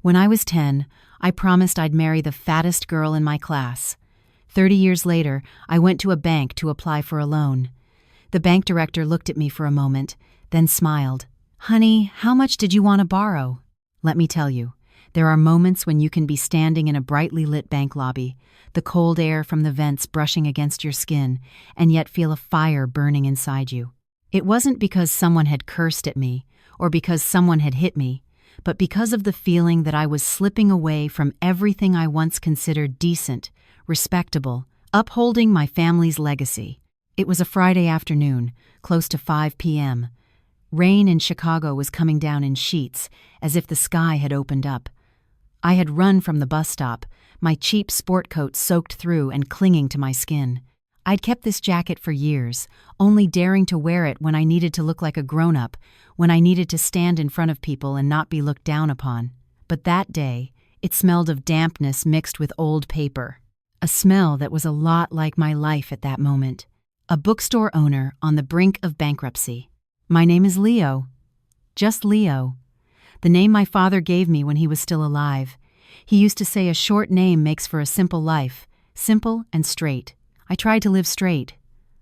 When I was 10, I promised I'd marry the fattest girl in my class. 30 years later, I went to a bank to apply for a loan. The bank director looked at me for a moment, then smiled. "Honey, how much did you want to borrow?" Let me tell you, there are moments when you can be standing in a brightly lit bank lobby, the cold air from the vents brushing against your skin, and yet feel a fire burning inside you. It wasn't because someone had cursed at me, or because someone had hit me, but because of the feeling that I was slipping away from everything I once considered decent, respectable, upholding my family's legacy. It was a Friday afternoon, close to 5 p.m. Rain in Chicago was coming down in sheets, as if the sky had opened up. I had run from the bus stop, my cheap sport coat soaked through and clinging to my skin. I'd kept this jacket for years, only daring to wear it when I needed to look like a grown-up, when I needed to stand in front of people and not be looked down upon. But that day, it smelled of dampness mixed with old paper. A smell that was a lot like my life at that moment. A bookstore owner on the brink of bankruptcy. My name is Leo. Just Leo. The name my father gave me when he was still alive. He used to say a short name makes for a simple life, simple and straight. I tried to live straight,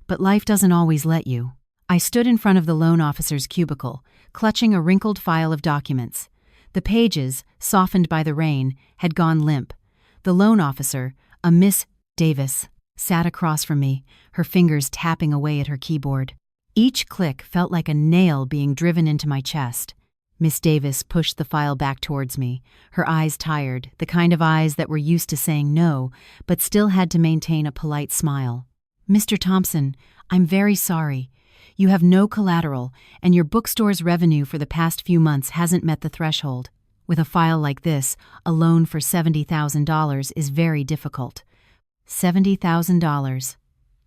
but life doesn't always let you. I stood in front of the loan officer's cubicle, clutching a wrinkled file of documents. The pages, softened by the rain, had gone limp. The loan officer, a Miss Davis, sat across from me, her fingers tapping away at her keyboard. Each click felt like a nail being driven into my chest. Miss Davis pushed the file back towards me, her eyes tired, the kind of eyes that were used to saying no, but still had to maintain a polite smile. "Mr. Thompson, I'm very sorry. You have no collateral, and your bookstore's revenue for the past few months hasn't met the threshold. With a file like this, a loan for $70,000 is very difficult." $70,000.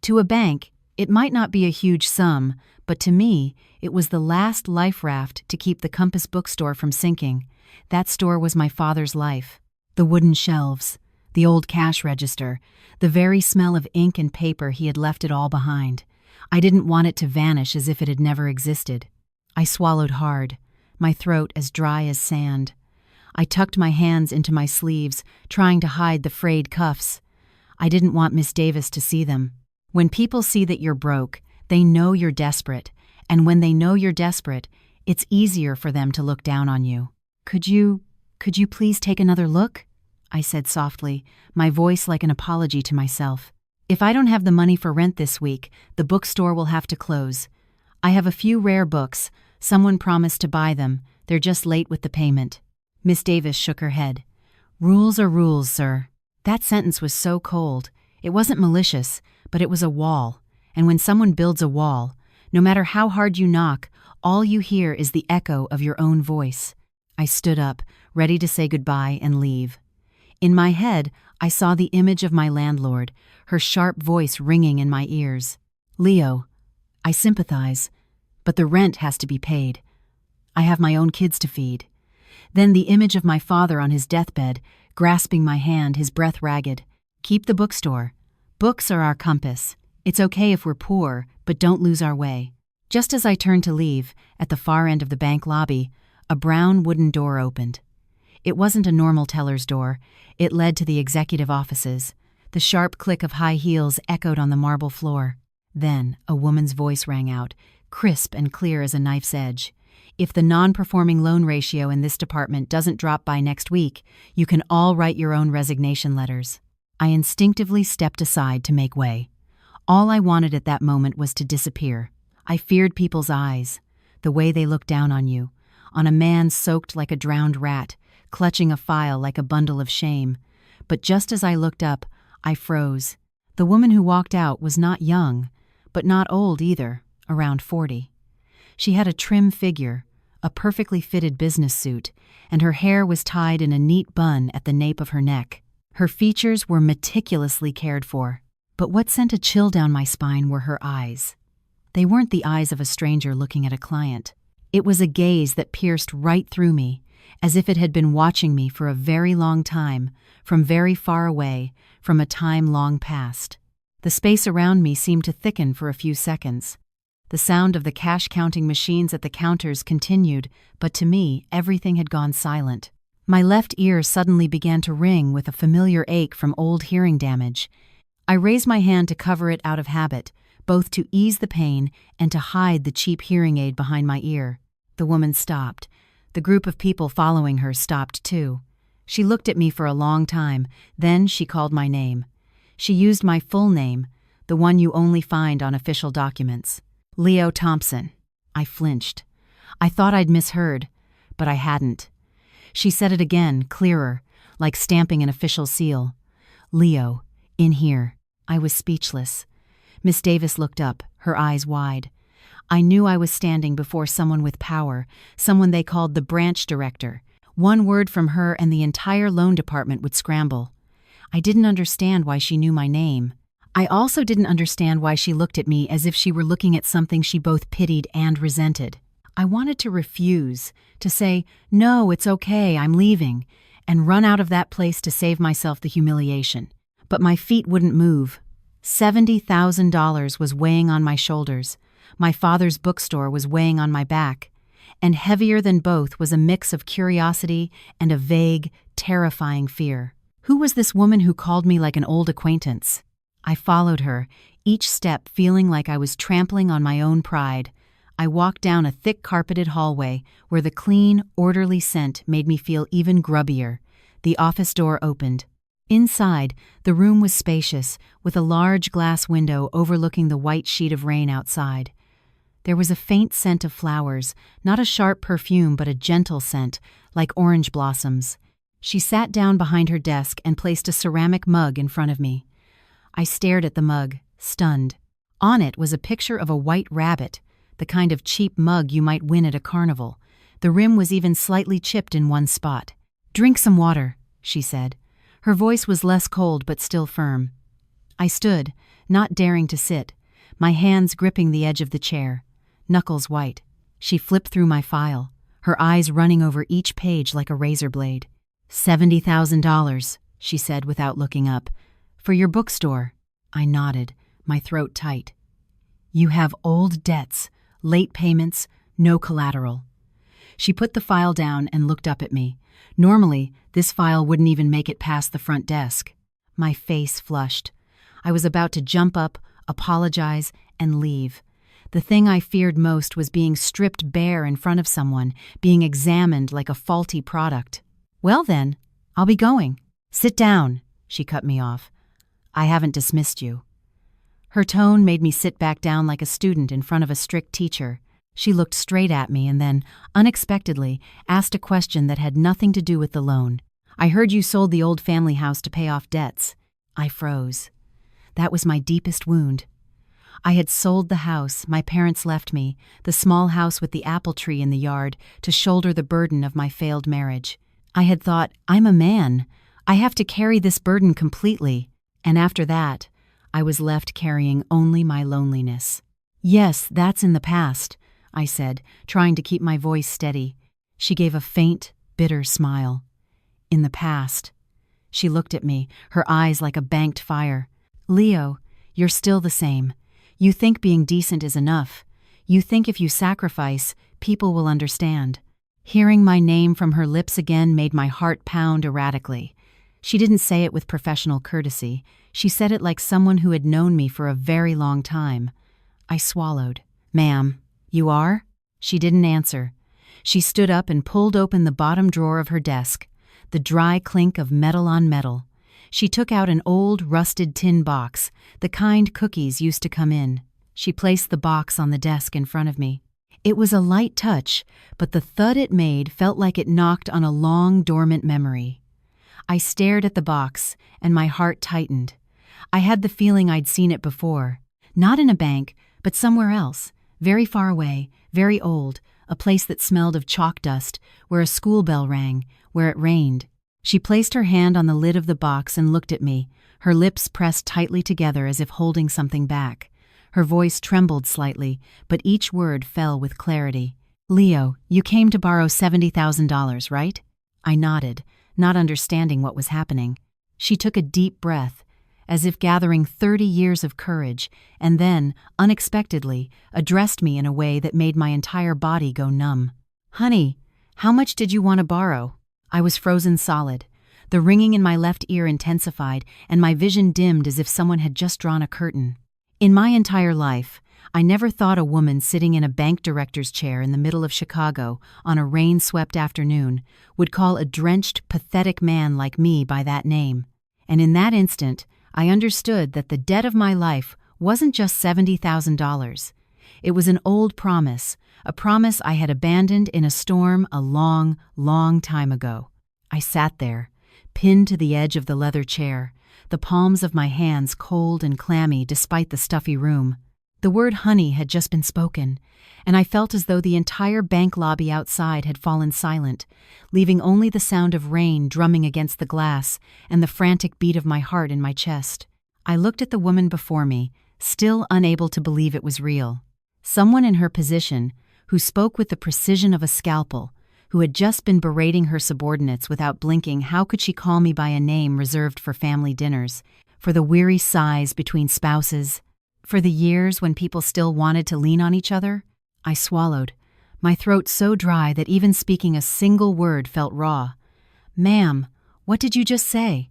To a bank, it might not be a huge sum, but to me, it was the last life raft to keep the Compass bookstore from sinking. That store was my father's life. The wooden shelves, the old cash register, the very smell of ink and paper, he had left it all behind. I didn't want it to vanish as if it had never existed. I swallowed hard, my throat as dry as sand. I tucked my hands into my sleeves, trying to hide the frayed cuffs. I didn't want Miss Davis to see them. When people see that you're broke, they know you're desperate, and when they know you're desperate, it's easier for them to look down on you. Could you please take another look?" I said softly, my voice like an apology to myself. "If I don't have the money for rent this week, the bookstore will have to close. I have a few rare books. Someone promised to buy them. They're just late with the payment." Miss Davis shook her head. "Rules are rules, sir." That sentence was so cold. It wasn't malicious, but it was a wall. And when someone builds a wall, no matter how hard you knock, all you hear is the echo of your own voice. I stood up, ready to say goodbye and leave. In my head, I saw the image of my landlord, her sharp voice ringing in my ears. "Leo, I sympathize, but the rent has to be paid. I have my own kids to feed." Then the image of my father on his deathbed, grasping my hand, his breath ragged. "Keep the bookstore. Books are our compass. It's okay if we're poor, but don't lose our way." Just as I turned to leave, at the far end of the bank lobby, a brown wooden door opened. It wasn't a normal teller's door. It led to the executive offices. The sharp click of high heels echoed on the marble floor. Then a woman's voice rang out, crisp and clear as a knife's edge. "If the non-performing loan ratio in this department doesn't drop by next week, you can all write your own resignation letters." I instinctively stepped aside to make way. All I wanted at that moment was to disappear. I feared people's eyes, the way they looked down on you, on a man soaked like a drowned rat, clutching a file like a bundle of shame. But just as I looked up, I froze. The woman who walked out was not young, but not old either, around 40. She had a trim figure, a perfectly fitted business suit, and her hair was tied in a neat bun at the nape of her neck. Her features were meticulously cared for. But what sent a chill down my spine were her eyes. They weren't the eyes of a stranger looking at a client. It was a gaze that pierced right through me, as if it had been watching me for a very long time, from very far away, from a time long past. The space around me seemed to thicken for a few seconds. The sound of the cash-counting machines at the counters continued, but to me, everything had gone silent. My left ear suddenly began to ring with a familiar ache from old hearing damage. I raised my hand to cover it out of habit, both to ease the pain and to hide the cheap hearing aid behind my ear. The woman stopped. The group of people following her stopped too. She looked at me for a long time, then she called my name. She used my full name, the one you only find on official documents. Leo Thompson. I flinched. I thought I'd misheard, but I hadn't. She said it again, clearer, like stamping an official seal. Leo, in here. I was speechless. Miss Davis looked up, her eyes wide. I knew I was standing before someone with power, someone they called the branch director. One word from her and the entire loan department would scramble. I didn't understand why she knew my name. I also didn't understand why she looked at me as if she were looking at something she both pitied and resented. I wanted to refuse, to say, "No, it's okay, I'm leaving," and run out of that place to save myself the humiliation. But my feet wouldn't move. $70,000 was weighing on my shoulders. My father's bookstore was weighing on my back. And heavier than both was a mix of curiosity and a vague, terrifying fear. Who was this woman who called me like an old acquaintance? I followed her, each step feeling like I was trampling on my own pride. I walked down a thick carpeted hallway where the clean, orderly scent made me feel even grubbier. The office door opened. Inside, the room was spacious, with a large glass window overlooking the white sheet of rain outside. There was a faint scent of flowers, not a sharp perfume but a gentle scent, like orange blossoms. She sat down behind her desk and placed a ceramic mug in front of me. I stared at the mug, stunned. On it was a picture of a white rabbit, the kind of cheap mug you might win at a carnival. The rim was even slightly chipped in one spot. "Drink some water," she said. Her voice was less cold but still firm. I stood, not daring to sit, my hands gripping the edge of the chair, knuckles white. She flipped through my file, her eyes running over each page like a razor blade. $70,000, she said without looking up. "For your bookstore." I nodded, my throat tight. "You have old debts, late payments, no collateral." She put the file down and looked up at me. Normally, this file wouldn't even make it past the front desk. My face flushed. I was about to jump up, apologize, and leave. The thing I feared most was being stripped bare in front of someone, being examined like a faulty product. "Well then, I'll be going." "Sit down," she cut me off. "I haven't dismissed you." Her tone made me sit back down like a student in front of a strict teacher. She looked straight at me and then, unexpectedly, asked a question that had nothing to do with the loan. "I heard you sold the old family house to pay off debts." I froze. That was my deepest wound. I had sold the house my parents left me, the small house with the apple tree in the yard, to shoulder the burden of my failed marriage. I had thought, I'm a man. I have to carry this burden completely. And after that, I was left carrying only my loneliness. "Yes, that's in the past," I said, trying to keep my voice steady. She gave a faint, bitter smile. "In the past." She looked at me, her eyes like a banked fire. "Leo, you're still the same. You think being decent is enough. You think if you sacrifice, people will understand." Hearing my name from her lips again made my heart pound erratically. She didn't say it with professional courtesy. She said it like someone who had known me for a very long time. I swallowed. "Ma'am, you are?" She didn't answer. She stood up and pulled open the bottom drawer of her desk, the dry clink of metal on metal. She took out an old, rusted tin box, the kind cookies used to come in. She placed the box on the desk in front of me. It was a light touch, but the thud it made felt like it knocked on a long, dormant memory. I stared at the box, and my heart tightened. I had the feeling I'd seen it before. Not in a bank, but somewhere else, very far away, very old, a place that smelled of chalk dust, where a school bell rang, where it rained. She placed her hand on the lid of the box and looked at me, her lips pressed tightly together as if holding something back. Her voice trembled slightly, but each word fell with clarity. "Leo, you came to borrow $70,000, right?" I nodded, not understanding what was happening. She took a deep breath, as if gathering 30 years of courage, and then, unexpectedly, addressed me in a way that made my entire body go numb. "Honey, how much did you want to borrow?" I was frozen solid. The ringing in my left ear intensified, and my vision dimmed as if someone had just drawn a curtain. In my entire life, I never thought a woman sitting in a bank director's chair in the middle of Chicago on a rain-swept afternoon would call a drenched, pathetic man like me by that name. And in that instant, I understood that the debt of my life wasn't just $70,000. It was an old promise, a promise I had abandoned in a storm a long, long time ago. I sat there, pinned to the edge of the leather chair, the palms of my hands cold and clammy despite the stuffy room. The word honey had just been spoken, and I felt as though the entire bank lobby outside had fallen silent, leaving only the sound of rain drumming against the glass and the frantic beat of my heart in my chest. I looked at the woman before me, still unable to believe it was real. Someone in her position, who spoke with the precision of a scalpel, who had just been berating her subordinates without blinking. How could she call me by a name reserved for family dinners, for the weary sighs between spouses, for the years when people still wanted to lean on each other? I swallowed, my throat so dry that even speaking a single word felt raw. "Ma'am, what did you just say?"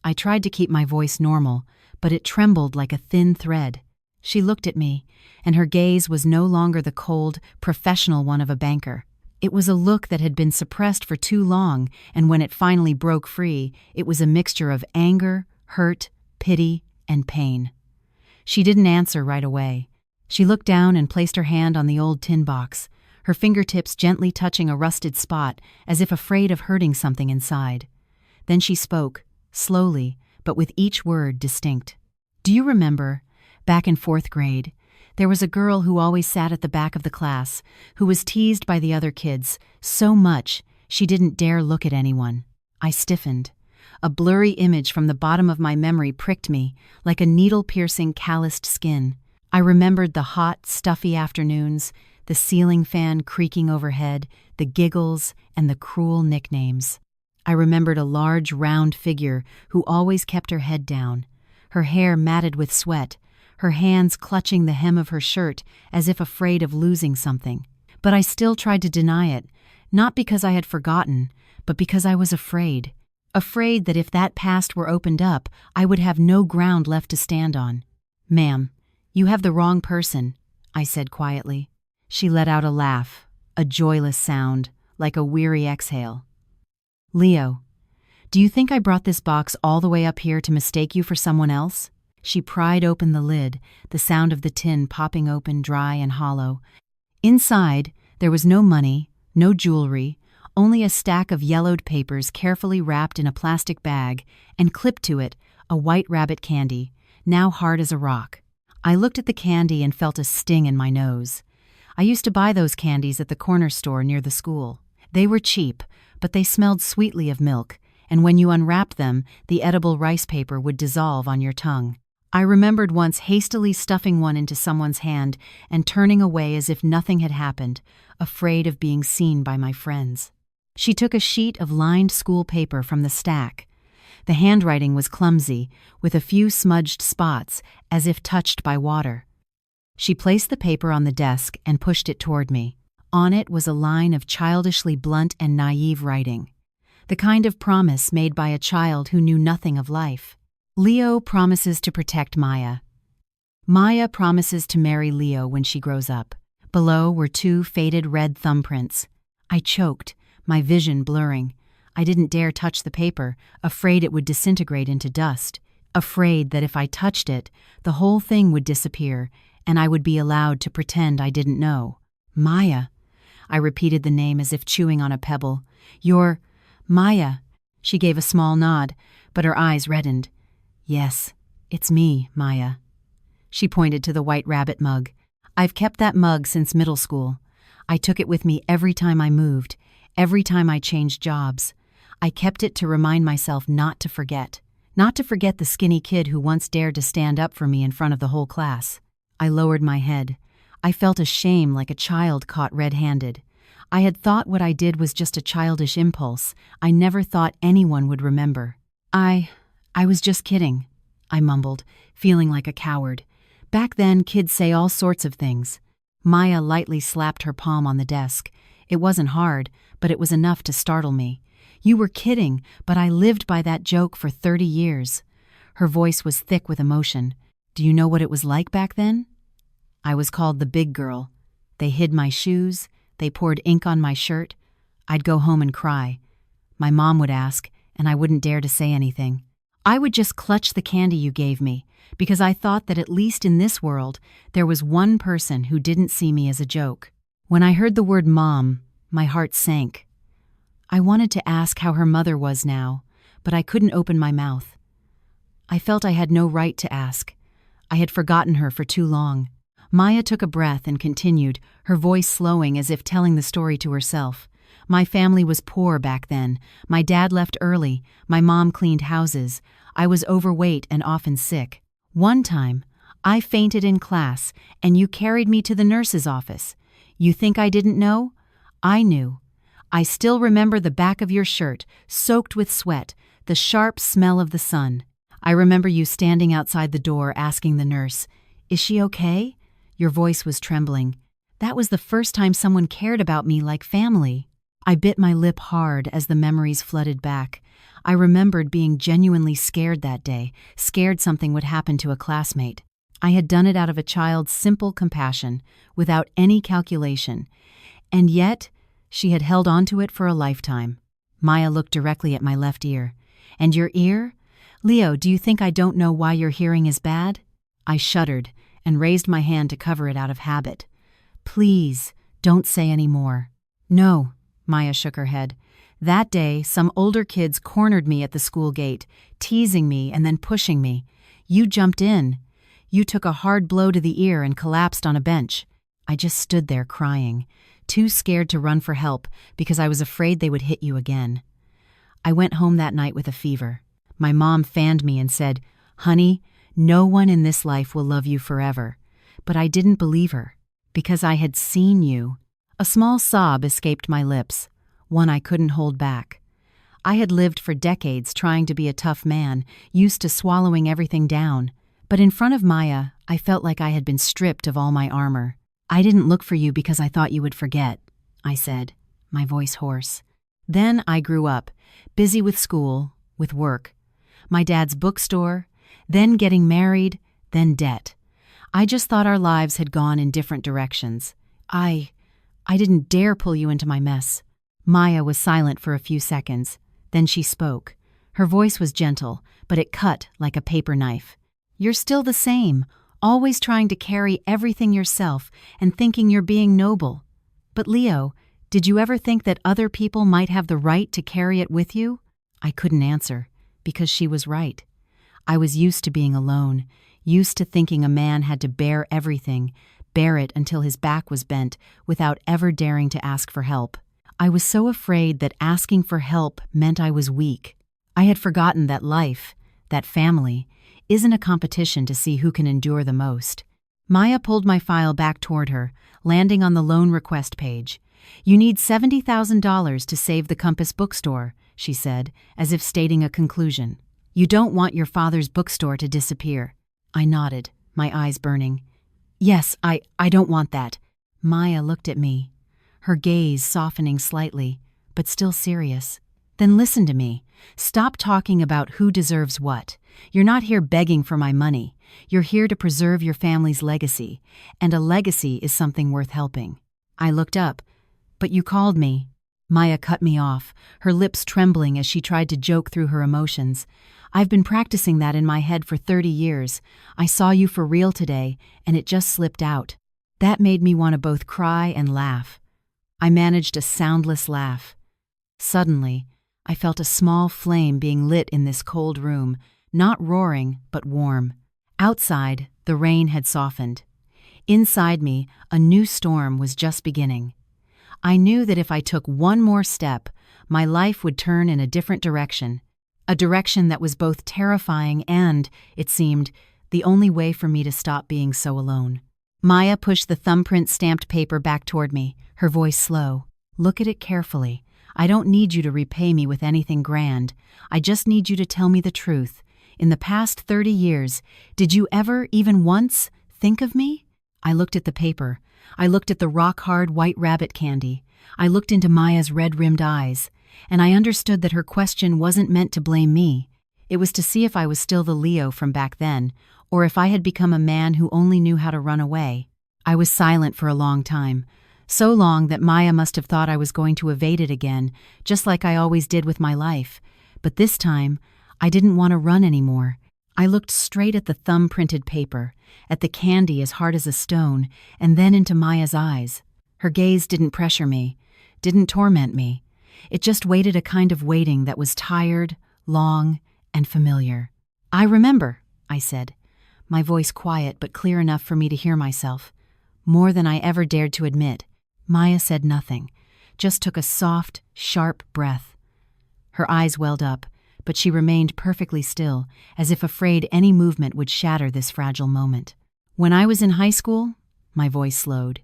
I tried to keep my voice normal, but it trembled like a thin thread. She looked at me, and her gaze was no longer the cold, professional one of a banker. It was a look that had been suppressed for too long, and when it finally broke free, it was a mixture of anger, hurt, pity, and pain. She didn't answer right away. She looked down and placed her hand on the old tin box, her fingertips gently touching a rusted spot as if afraid of hurting something inside. Then she spoke, slowly, but with each word distinct. "Do you remember, back in 4th grade, there was a girl who always sat at the back of the class, who was teased by the other kids so much she didn't dare look at anyone?" I stiffened. A blurry image from the bottom of my memory pricked me, like a needle-piercing, calloused skin. I remembered the hot, stuffy afternoons, the ceiling fan creaking overhead, the giggles, and the cruel nicknames. I remembered a large, round figure who always kept her head down, her hair matted with sweat, her hands clutching the hem of her shirt as if afraid of losing something. But I still tried to deny it, not because I had forgotten, but because I was afraid. Afraid that if that past were opened up, I would have no ground left to stand on. "Ma'am, you have the wrong person," I said quietly. She let out a laugh, a joyless sound, like a weary exhale. "Leo, do you think I brought this box all the way up here to mistake you for someone else?" She pried open the lid, the sound of the tin popping open dry and hollow. Inside, there was no money, no jewelry, only a stack of yellowed papers carefully wrapped in a plastic bag, and clipped to it a white rabbit candy, now hard as a rock. I looked at the candy and felt a sting in my nose. I used to buy those candies at the corner store near the school. They were cheap, but they smelled sweetly of milk, and when you unwrapped them, the edible rice paper would dissolve on your tongue. I remembered once hastily stuffing one into someone's hand and turning away as if nothing had happened, afraid of being seen by my friends. She took a sheet of lined school paper from the stack. The handwriting was clumsy, with a few smudged spots, as if touched by water. She placed the paper on the desk and pushed it toward me. On it was a line of childishly blunt and naive writing, the kind of promise made by a child who knew nothing of life. "Leo promises to protect Maya. Maya promises to marry Leo when she grows up." Below were 2 faded red thumbprints. I choked, my vision blurring. I didn't dare touch the paper, afraid it would disintegrate into dust, afraid that if I touched it, the whole thing would disappear, and I would be allowed to pretend I didn't know. "Maya." I repeated the name as if chewing on a pebble. "You're Maya." She gave a small nod, but her eyes reddened. "Yes, it's me, Maya." She pointed to the white rabbit mug. "I've kept that mug since middle school. I took it with me every time I moved, every time I changed jobs. I kept it to remind myself not to forget the skinny kid who once dared to stand up for me in front of the whole class." I lowered my head. I felt a shame like a child caught red-handed. I had thought what I did was just a childish impulse. I never thought anyone would remember. I was just kidding," I mumbled, feeling like a coward. Back then, kids say all sorts of things. Maya lightly slapped her palm on the desk. It wasn't hard, but it was enough to startle me. You were kidding, but I lived by that joke for 30 years. Her voice was thick with emotion. Do you know what it was like back then? I was called the big girl. They hid my shoes. They poured ink on my shirt. I'd go home and cry. My mom would ask, and I wouldn't dare to say anything. I would just clutch the candy you gave me, because I thought that at least in this world, there was one person who didn't see me as a joke. When I heard the word mom, my heart sank. I wanted to ask how her mother was now, but I couldn't open my mouth. I felt I had no right to ask. I had forgotten her for too long. Maya took a breath and continued, her voice slowing as if telling the story to herself. My family was poor back then. My dad left early. My mom cleaned houses. I was overweight and often sick. One time, I fainted in class, and you carried me to the nurse's office. You think I didn't know? I knew. I still remember the back of your shirt, soaked with sweat, the sharp smell of the sun. I remember you standing outside the door asking the nurse, "Is she okay?" Your voice was trembling. That was the first time someone cared about me like family. I bit my lip hard as the memories flooded back. I remembered being genuinely scared that day, scared something would happen to a classmate. I had done it out of a child's simple compassion, without any calculation. And yet, she had held on to it for a lifetime. Maya looked directly at my left ear. And your ear? Leo, do you think I don't know why your hearing is bad? I shuddered and raised my hand to cover it out of habit. Please, don't say any more. No, Maya shook her head. That day, some older kids cornered me at the school gate, teasing me and then pushing me. You jumped in. You took a hard blow to the ear and collapsed on a bench. I just stood there crying, too scared to run for help because I was afraid they would hit you again. I went home that night with a fever. My mom fanned me and said, "Honey, no one in this life will love you forever." But I didn't believe her, because I had seen you. A small sob escaped my lips, one I couldn't hold back. I had lived for decades trying to be a tough man, used to swallowing everything down. But in front of Maya, I felt like I had been stripped of all my armor. "I didn't look for you because I thought you would forget," I said, my voice hoarse. Then I grew up, busy with school, with work. My dad's bookstore, then getting married, then debt. I just thought our lives had gone in different directions. I didn't dare pull you into my mess. Maya was silent for a few seconds. Then she spoke. Her voice was gentle, but it cut like a paper knife. "You're still the same, always trying to carry everything yourself and thinking you're being noble. But Leo, did you ever think that other people might have the right to carry it with you?" I couldn't answer, because she was right. I was used to being alone, used to thinking a man had to bear everything, bear it until his back was bent, without ever daring to ask for help. I was so afraid that asking for help meant I was weak. I had forgotten that life, that family, isn't a competition to see who can endure the most. Maya pulled my file back toward her, landing on the loan request page. "You need $70,000 to save the Compass bookstore," she said, as if stating a conclusion. "You don't want your father's bookstore to disappear." I nodded, my eyes burning. "Yes, I don't want that." Maya looked at me, her gaze softening slightly, but still serious. "Then listen to me. Stop talking about who deserves what. You're not here begging for my money. You're here to preserve your family's legacy, and a legacy is something worth helping." I looked up. "But you called me." Maya cut me off, her lips trembling as she tried to joke through her emotions. "I've been practicing that in my head for 30 years. I saw you for real today, and it just slipped out." That made me want to both cry and laugh. I managed a soundless laugh. Suddenly, I felt a small flame being lit in this cold room, not roaring, but warm. Outside, the rain had softened. Inside me, a new storm was just beginning. I knew that if I took one more step, my life would turn in a different direction, a direction that was both terrifying and, it seemed, the only way for me to stop being so alone. Maya pushed the thumbprint stamped paper back toward me, her voice slow. "Look at it carefully. I don't need you to repay me with anything grand. I just need you to tell me the truth. In the past 30 years, did you ever, even once, think of me?" I looked at the paper. I looked at the rock-hard white rabbit candy. I looked into Maya's red-rimmed eyes. and I understood that her question wasn't meant to blame me. It was to see if I was still the Leo from back then, or if I had become a man who only knew how to run away. I was silent for a long time, so long that Maya must have thought I was going to evade it again, just like I always did with my life. But this time, I didn't want to run anymore. I looked straight at the thumb-printed paper, at the candy as hard as a stone, and then into Maya's eyes. Her gaze didn't pressure me, didn't torment me. It just waited a kind of waiting that was tired, long, and familiar. "I remember," I said, my voice quiet but clear enough for me to hear myself. More than I ever dared to admit. Maya said nothing, just took a soft, sharp breath. Her eyes welled up, but she remained perfectly still, as if afraid any movement would shatter this fragile moment. "When I was in high school," my voice slowed,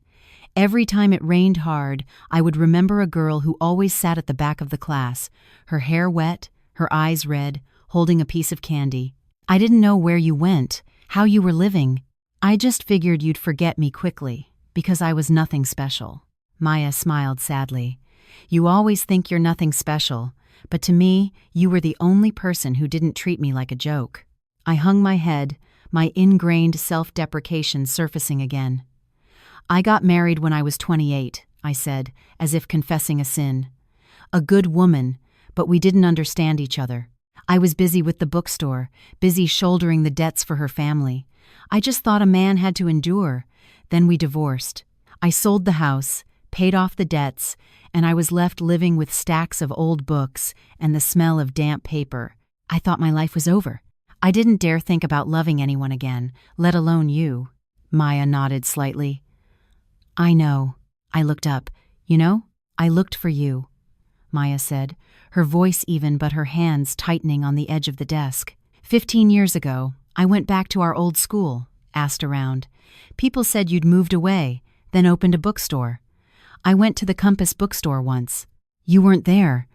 "every time it rained hard, I would remember a girl who always sat at the back of the class, her hair wet, her eyes red, holding a piece of candy. I didn't know where you went, how you were living. I just figured you'd forget me quickly, because I was nothing special." Maya smiled sadly. "You always think you're nothing special, but to me, you were the only person who didn't treat me like a joke." I hung my head, my ingrained self-deprecation surfacing again. "I got married when I was 28, I said, as if confessing a sin. "A good woman, but we didn't understand each other. I was busy with the bookstore, busy shouldering the debts for her family. I just thought a man had to endure. Then we divorced. I sold the house, paid off the debts, and I was left living with stacks of old books and the smell of damp paper. I thought my life was over. I didn't dare think about loving anyone again, let alone you." Maya nodded slightly. "I know." I looked up. "You know, I looked for you," Maya said, her voice even but her hands tightening on the edge of the desk. 15 years ago, I went back to our old school, asked around. People said you'd moved away, then opened a bookstore. I went to the Compass bookstore once. You weren't there.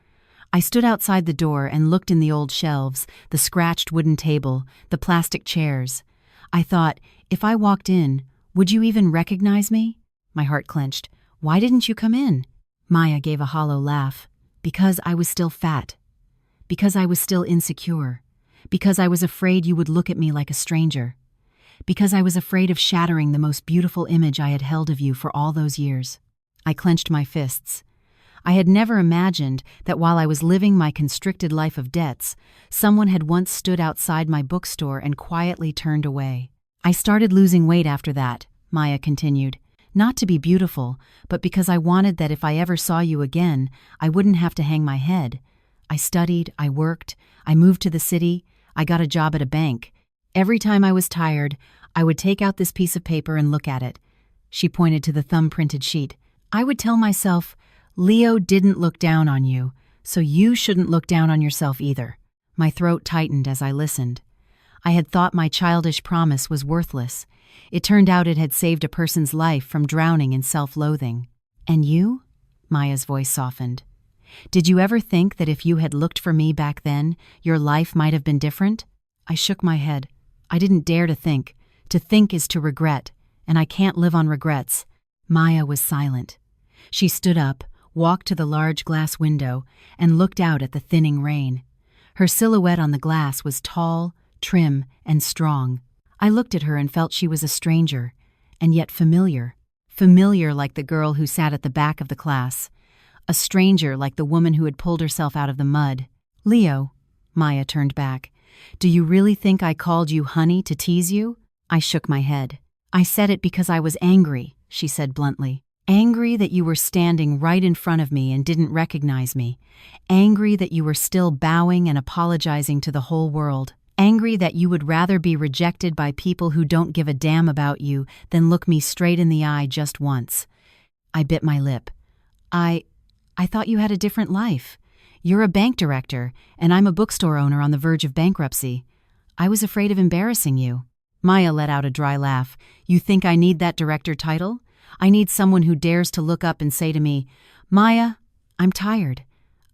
I stood outside the door and looked in the old shelves, the scratched wooden table, the plastic chairs. I thought, if I walked in, would you even recognize me? My heart clenched. Why didn't you come in? Maya gave a hollow laugh. Because I was still fat. Because I was still insecure. Because I was afraid you would look at me like a stranger. Because I was afraid of shattering the most beautiful image I had held of you for all those years. I clenched my fists. I had never imagined that while I was living my constricted life of debts, someone had once stood outside my bookstore and quietly turned away. I started losing weight after that, Maya continued. Not to be beautiful, but because I wanted that if I ever saw you again, I wouldn't have to hang my head. I studied, I worked, I moved to the city, I got a job at a bank. Every time I was tired, I would take out this piece of paper and look at it. She pointed to the thumb-printed sheet. I would tell myself, Leo didn't look down on you, so you shouldn't look down on yourself either. My throat tightened as I listened. I had thought my childish promise was worthless. It turned out it had saved a person's life from drowning in self-loathing. And you? Maya's voice softened. Did you ever think that if you had looked for me back then, your life might have been different? I shook my head. I didn't dare to think. To think is to regret, and I can't live on regrets. Maya was silent. She stood up, walked to the large glass window, and looked out at the thinning rain. Her silhouette on the glass was tall, trim, and strong. I looked at her and felt she was a stranger, and yet familiar. Familiar like the girl who sat at the back of the class. A stranger like the woman who had pulled herself out of the mud. Leo, Maya turned back. Do you really think I called you honey to tease you? I shook my head. I said it because I was angry, she said bluntly. Angry that you were standing right in front of me and didn't recognize me. Angry that you were still bowing and apologizing to the whole world. Angry that you would rather be rejected by people who don't give a damn about you than look me straight in the eye just once. I bit my lip. I thought you had a different life. You're a bank director, and I'm a bookstore owner on the verge of bankruptcy. I was afraid of embarrassing you. Maya let out a dry laugh. You think I need that director title? I need someone who dares to look up and say to me, Maya, I'm tired.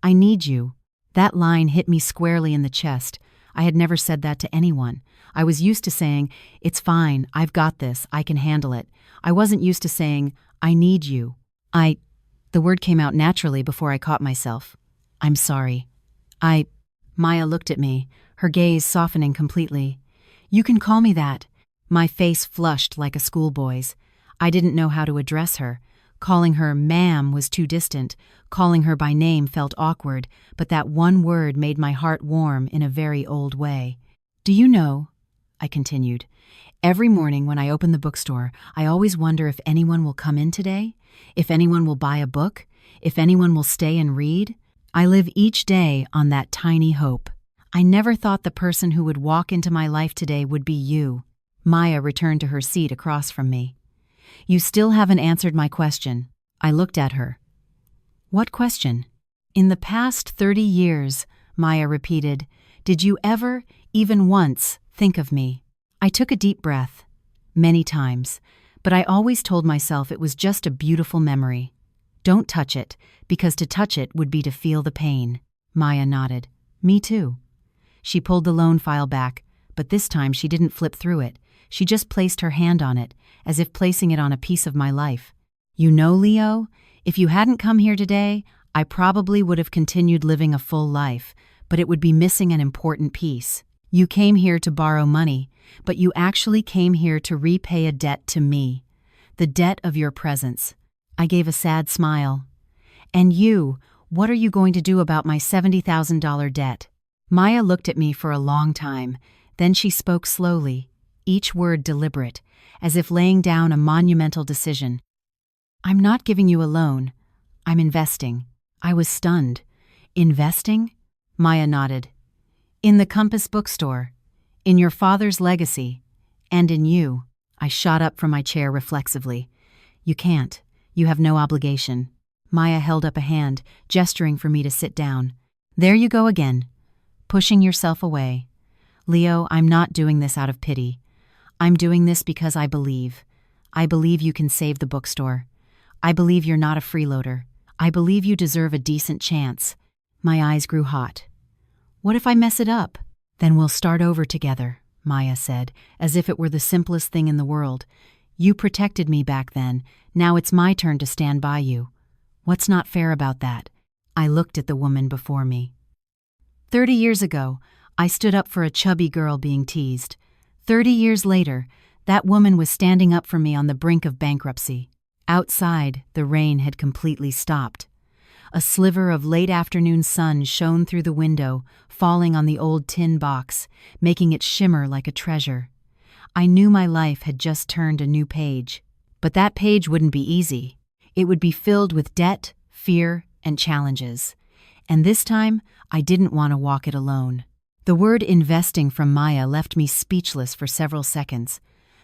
I need you. That line hit me squarely in the chest. I had never said that to anyone. I was used to saying, it's fine, I've got this, I can handle it. I wasn't used to saying, I need you. The word came out naturally before I caught myself. I'm sorry. Maya looked at me, her gaze softening completely. You can call me that. My face flushed like a schoolboy's. I didn't know how to address her. Calling her ma'am was too distant. Calling her by name felt awkward, but that one word made my heart warm in a very old way. Do you know, I continued, every morning when I open the bookstore, I always wonder if anyone will come in today, if anyone will buy a book, if anyone will stay and read. I live each day on that tiny hope. I never thought the person who would walk into my life today would be you. Maya returned to her seat across from me. You still haven't answered my question. I looked at her. What question? In the past 30 years, Maya repeated, did you ever, even once, think of me? I took a deep breath. Many times. But I always told myself it was just a beautiful memory. Don't touch it, because to touch it would be to feel the pain. Maya nodded. Me too. She pulled the loan file back, but this time she didn't flip through it. She just placed her hand on it, as if placing it on a piece of my life. You know, Leo, if you hadn't come here today, I probably would have continued living a full life, but it would be missing an important piece. You came here to borrow money, but you actually came here to repay a debt to me. The debt of your presence. I gave a sad smile. And you, what are you going to do about my $70,000 debt? Maya looked at me for a long time, then she spoke slowly, each word deliberate, as if laying down a monumental decision. I'm not giving you a loan. I'm investing. I was stunned. Investing? Maya nodded. In the Compass bookstore. In your father's legacy. And in you. I shot up from my chair reflexively. You can't. You have no obligation. Maya held up a hand, gesturing for me to sit down. There you go again. Pushing yourself away. Leo, I'm not doing this out of pity. I'm doing this because I believe. I believe you can save the bookstore. I believe you're not a freeloader. I believe you deserve a decent chance. My eyes grew hot. What if I mess it up? Then we'll start over together, Maya said, as if it were the simplest thing in the world. You protected me back then. Now it's my turn to stand by you. What's not fair about that? I looked at the woman before me. 30 years ago, I stood up for a chubby girl being teased. 30 years later, that woman was standing up for me on the brink of bankruptcy. Outside, the rain had completely stopped. A sliver of late-afternoon sun shone through the window, falling on the old tin box, making it shimmer like a treasure. I knew my life had just turned a new page. But that page wouldn't be easy. It would be filled with debt, fear, and challenges. And this time, I didn't want to walk it alone. The word investing from Maya left me speechless for several seconds.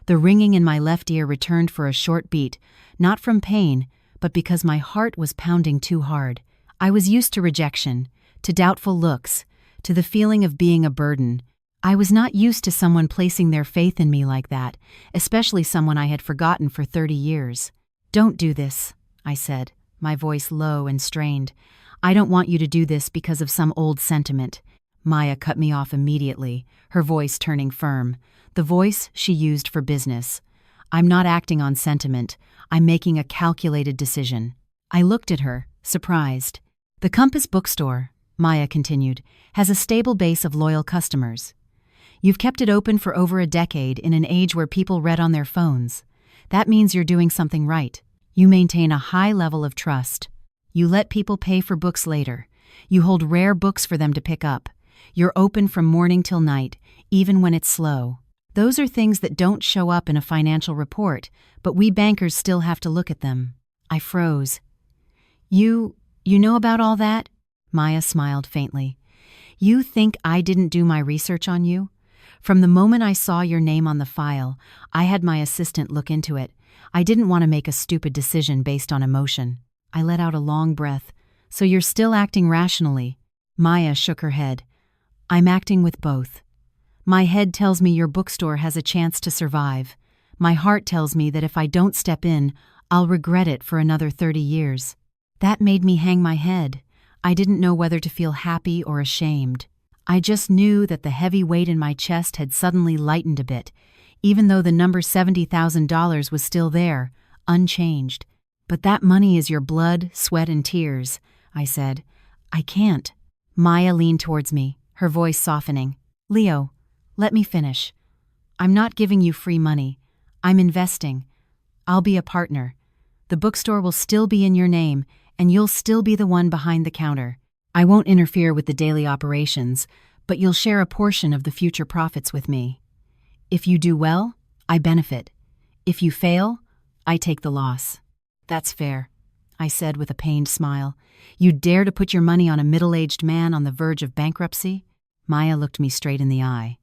The ringing in my left ear returned for a short beat, not from pain, but because my heart was pounding too hard. I was used to rejection, to doubtful looks, to the feeling of being a burden. I was not used to someone placing their faith in me like that, especially someone I had forgotten for 30 years. Don't do this, I said, my voice low and strained. I don't want you to do this because of some old sentiment. Maya cut me off immediately, her voice turning firm, the voice she used for business. I'm not acting on sentiment. I'm making a calculated decision. I looked at her, surprised. The Compass bookstore, Maya continued, has a stable base of loyal customers. You've kept it open for over a decade in an age where people read on their phones. That means you're doing something right. You maintain a high level of trust. You let people pay for books later. You hold rare books for them to pick up. You're open from morning till night, even when it's slow. Those are things that don't show up in a financial report, but we bankers still have to look at them. I froze. You know about all that? Maya smiled faintly. You think I didn't do my research on you? From the moment I saw your name on the file, I had my assistant look into it. I didn't want to make a stupid decision based on emotion. I let out a long breath. So you're still acting rationally? Maya shook her head. I'm acting with both. My head tells me your bookstore has a chance to survive. My heart tells me that if I don't step in, I'll regret it for another 30 years. That made me hang my head. I didn't know whether to feel happy or ashamed. I just knew that the heavy weight in my chest had suddenly lightened a bit, even though the number $70,000 was still there, unchanged. But that money is your blood, sweat, and tears, I said. I can't. Maya leaned towards me, her voice softening. Leo, let me finish. I'm not giving you free money. I'm investing. I'll be a partner. The bookstore will still be in your name, and you'll still be the one behind the counter. I won't interfere with the daily operations, but you'll share a portion of the future profits with me. If you do well, I benefit. If you fail, I take the loss. That's fair, I said with a pained smile. You dare to put your money on a middle-aged man on the verge of bankruptcy? Maya looked me straight in the eye.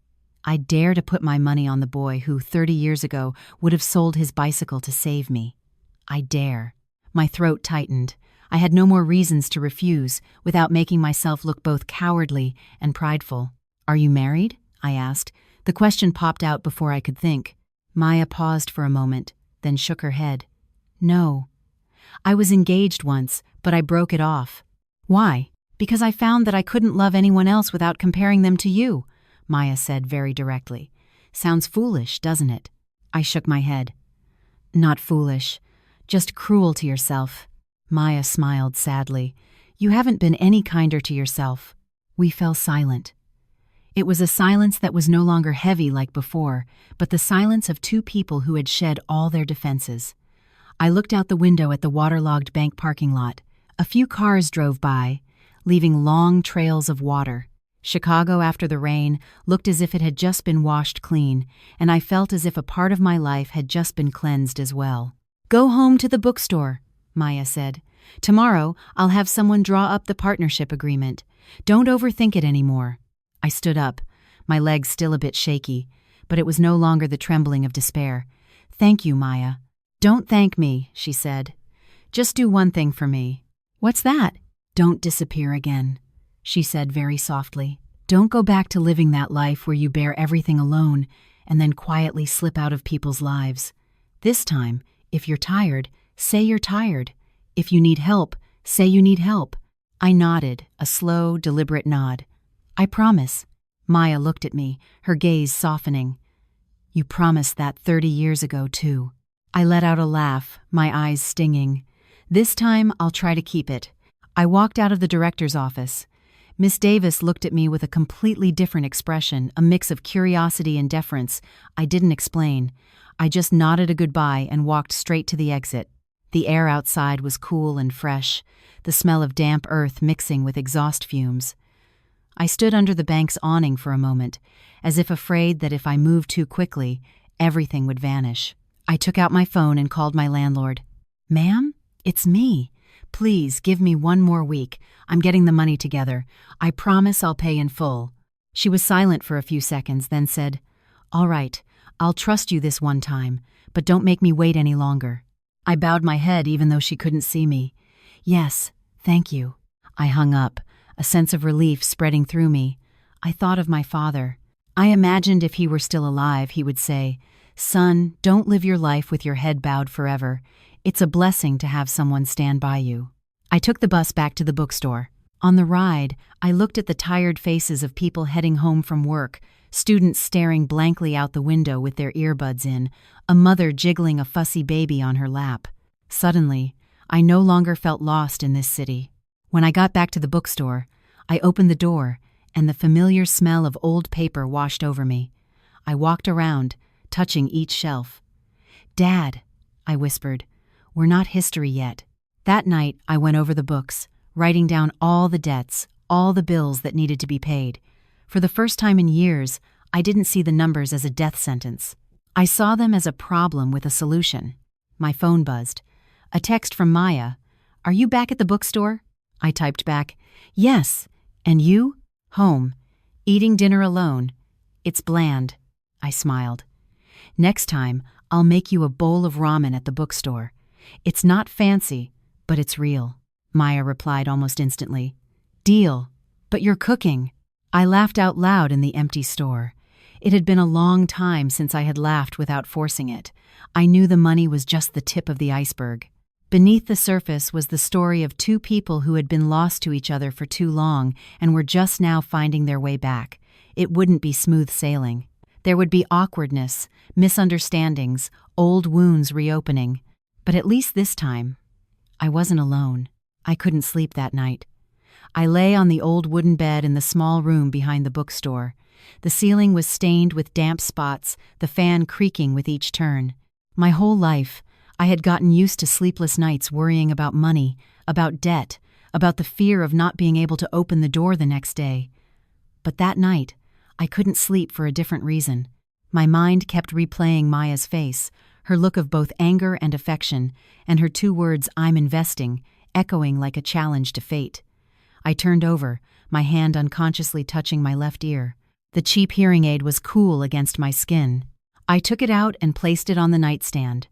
I dare to put my money on the boy who, 30 years ago, would have sold his bicycle to save me. I dare. My throat tightened. I had no more reasons to refuse without making myself look both cowardly and prideful. Are you married? I asked. The question popped out before I could think. Maya paused for a moment, then shook her head. No. I was engaged once, but I broke it off. Why? Because I found that I couldn't love anyone else without comparing them to you, Maya said very directly. Sounds foolish, doesn't it? I shook my head. Not foolish, just cruel to yourself. Maya smiled sadly. You haven't been any kinder to yourself. We fell silent. It was a silence that was no longer heavy like before, but the silence of two people who had shed all their defenses. I looked out the window at the waterlogged bank parking lot. A few cars drove by, leaving long trails of water. Chicago, after the rain, looked as if it had just been washed clean, and I felt as if a part of my life had just been cleansed as well. Go home to the bookstore, Maya said. Tomorrow, I'll have someone draw up the partnership agreement. Don't overthink it anymore. I stood up, my legs still a bit shaky, but it was no longer the trembling of despair. Thank you, Maya. Don't thank me, she said. Just do one thing for me. What's that? Don't disappear again, she said very softly. Don't go back to living that life where you bear everything alone and then quietly slip out of people's lives. This time, if you're tired, say you're tired. If you need help, say you need help. I nodded, a slow, deliberate nod. I promise. Maya looked at me, her gaze softening. You promised that 30 years ago, too. I let out a laugh, my eyes stinging. This time, I'll try to keep it. I walked out of the director's office. Miss Davis looked at me with a completely different expression, a mix of curiosity and deference. I didn't explain. I just nodded a goodbye and walked straight to the exit. The air outside was cool and fresh, the smell of damp earth mixing with exhaust fumes. I stood under the bank's awning for a moment, as if afraid that if I moved too quickly, everything would vanish. I took out my phone and called my landlord. Ma'am, it's me. Please give me one more week. I'm getting the money together. I promise I'll pay in full. She was silent for a few seconds, then said, All right, I'll trust you this one time, but don't make me wait any longer. I bowed my head even though she couldn't see me. Yes, thank you. I hung up, a sense of relief spreading through me. I thought of my father. I imagined if he were still alive, he would say, Son, don't live your life with your head bowed forever. It's a blessing to have someone stand by you. I took the bus back to the bookstore. On the ride, I looked at the tired faces of people heading home from work, students staring blankly out the window with their earbuds in, a mother jiggling a fussy baby on her lap. Suddenly, I no longer felt lost in this city. When I got back to the bookstore, I opened the door, and the familiar smell of old paper washed over me. I walked around, touching each shelf. Dad, I whispered, we're not history yet. That night, I went over the books, writing down all the debts, all the bills that needed to be paid. For the first time in years, I didn't see the numbers as a death sentence. I saw them as a problem with a solution. My phone buzzed. A text from Maya. Are you back at the bookstore? I typed back, Yes. And you? Home. Eating dinner alone. It's bland. I smiled. Next time, I'll make you a bowl of ramen at the bookstore. It's not fancy, but it's real. Maya replied almost instantly. Deal. But you're cooking. I laughed out loud in the empty store. It had been a long time since I had laughed without forcing it. I knew the money was just the tip of the iceberg. Beneath the surface was the story of two people who had been lost to each other for too long and were just now finding their way back. It wouldn't be smooth sailing. There would be awkwardness, misunderstandings, old wounds reopening. But at least this time, I wasn't alone. I couldn't sleep that night. I lay on the old wooden bed in the small room behind the bookstore. The ceiling was stained with damp spots, the fan creaking with each turn. My whole life, I had gotten used to sleepless nights worrying about money, about debt, about the fear of not being able to open the door the next day. But that night, I couldn't sleep for a different reason. My mind kept replaying Maya's face, her look of both anger and affection, and her 2 words, "I'm investing," echoing like a challenge to fate. I turned over, my hand unconsciously touching my left ear. The cheap hearing aid was cool against my skin. I took it out and placed it on the nightstand.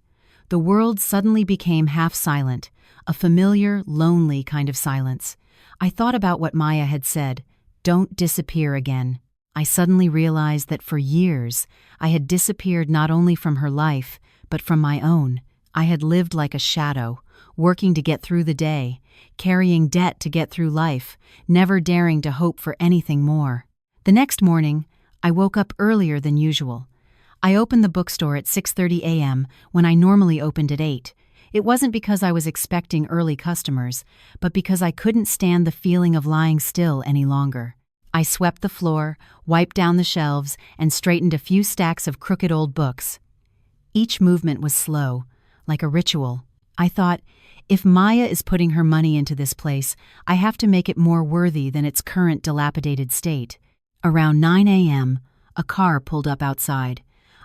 The world suddenly became half silent, a familiar, lonely kind of silence. I thought about what Maya had said, "Don't disappear again." I suddenly realized that for years, I had disappeared not only from her life, but from my own. I had lived like a shadow, working to get through the day, carrying debt to get through life, never daring to hope for anything more. The next morning, I woke up earlier than usual. I opened the bookstore at 6:30 a.m. when I normally opened at 8. It wasn't because I was expecting early customers, but because I couldn't stand the feeling of lying still any longer. I swept the floor, wiped down the shelves, and straightened a few stacks of crooked old books. Each movement was slow, like a ritual. I thought, if Maya is putting her money into this place, I have to make it more worthy than its current dilapidated state. Around 9 a.m., a car pulled up outside.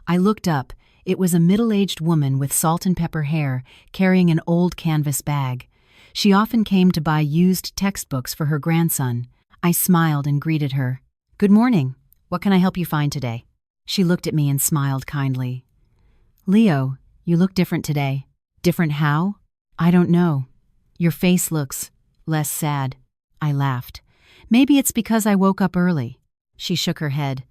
I looked up. It was a middle-aged woman with salt and pepper hair, carrying an old canvas bag. She often came to buy used textbooks for her grandson. I smiled and greeted her. "Good morning. What can I help you find today?" She looked at me and smiled kindly. "Leo, you look different today." "Different how?" "I don't know. Your face looks less sad." I laughed. "Maybe it's because I woke up early." She shook her head.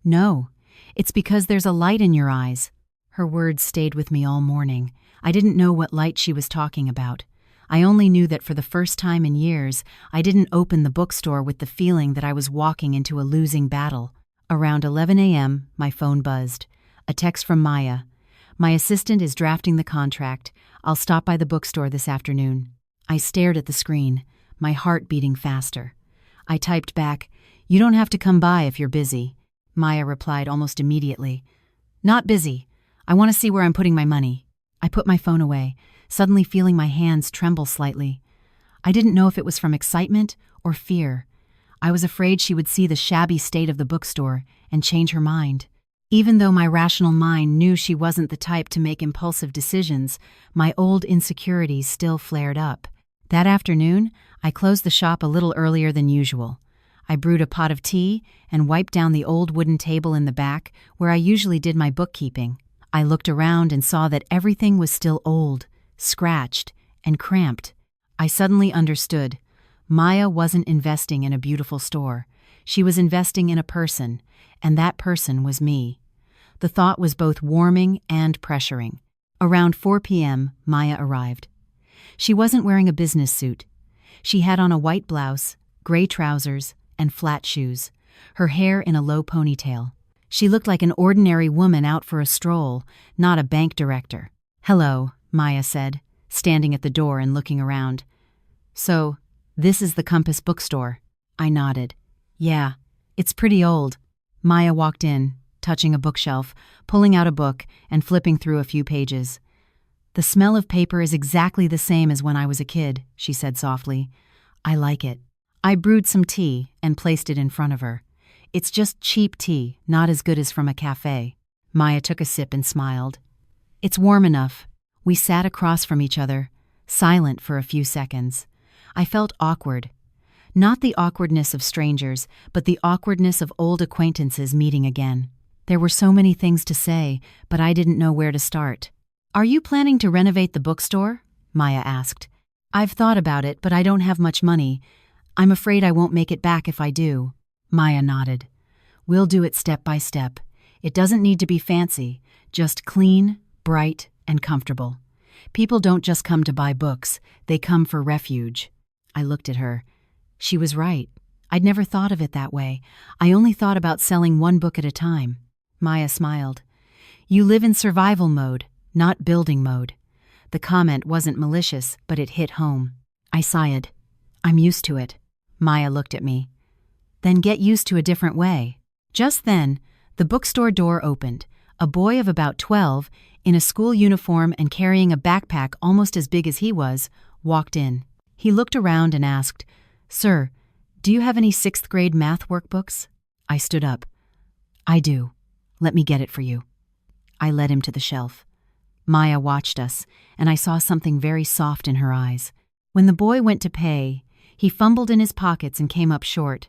"No, it's because there's a light in your eyes." Her words stayed with me all morning. I didn't know what light she was talking about. I only knew that for the first time in years, I didn't open the bookstore with the feeling that I was walking into a losing battle. Around 11 a.m., my phone buzzed. A text from Maya. "My assistant is drafting the contract. I'll stop by the bookstore this afternoon." I stared at the screen, my heart beating faster. I typed back, "You don't have to come by if you're busy." Maya replied almost immediately, "Not busy. I want to see where I'm putting my money." I put my phone away, suddenly feeling my hands tremble slightly. I didn't know if it was from excitement or fear. I was afraid she would see the shabby state of the bookstore and change her mind. Even though my rational mind knew she wasn't the type to make impulsive decisions, my old insecurities still flared up. That afternoon, I closed the shop a little earlier than usual. I brewed a pot of tea and wiped down the old wooden table in the back where I usually did my bookkeeping. I looked around and saw that everything was still old, scratched, and cramped. I suddenly understood. Maya wasn't investing in a beautiful store. She was investing in a person, and that person was me. The thought was both warming and pressuring. Around 4 p.m., Maya arrived. She wasn't wearing a business suit. She had on a white blouse, gray trousers, and flat shoes, her hair in a low ponytail. She looked like an ordinary woman out for a stroll, not a bank director. "Hello," Maya said, standing at the door and looking around. "So, this is the Compass bookstore." I nodded. "Yeah, it's pretty old." Maya walked in, touching a bookshelf, pulling out a book, and flipping through a few pages. "The smell of paper is exactly the same as when I was a kid," she said softly. "I like it." I brewed some tea and placed it in front of her. "It's just cheap tea, not as good as from a cafe." Maya took a sip and smiled. "It's warm enough." We sat across from each other, silent for a few seconds. I felt awkward. Not the awkwardness of strangers, but the awkwardness of old acquaintances meeting again. There were so many things to say, but I didn't know where to start. "Are you planning to renovate the bookstore?" Maya asked. "I've thought about it, but I don't have much money. I'm afraid I won't make it back if I do." Maya nodded. "We'll do it step by step. It doesn't need to be fancy, just clean, bright, and comfortable. People don't just come to buy books, they come for refuge." I looked at her. She was right. I'd never thought of it that way. I only thought about selling one book at a time. Maya smiled. "You live in survival mode, not building mode." The comment wasn't malicious, but it hit home. I sighed. "I'm used to it." Maya looked at me. Then get used to a different way. Just then, the bookstore door opened. A boy of about 12, in a school uniform and carrying a backpack almost as big as he was, walked in. He looked around and asked, "Sir, do you have any 6th grade math workbooks?" I stood up. "I do. Let me get it for you." I led him to the shelf. Maya watched us, and I saw something very soft in her eyes. When the boy went to pay, he fumbled in his pockets and came up short.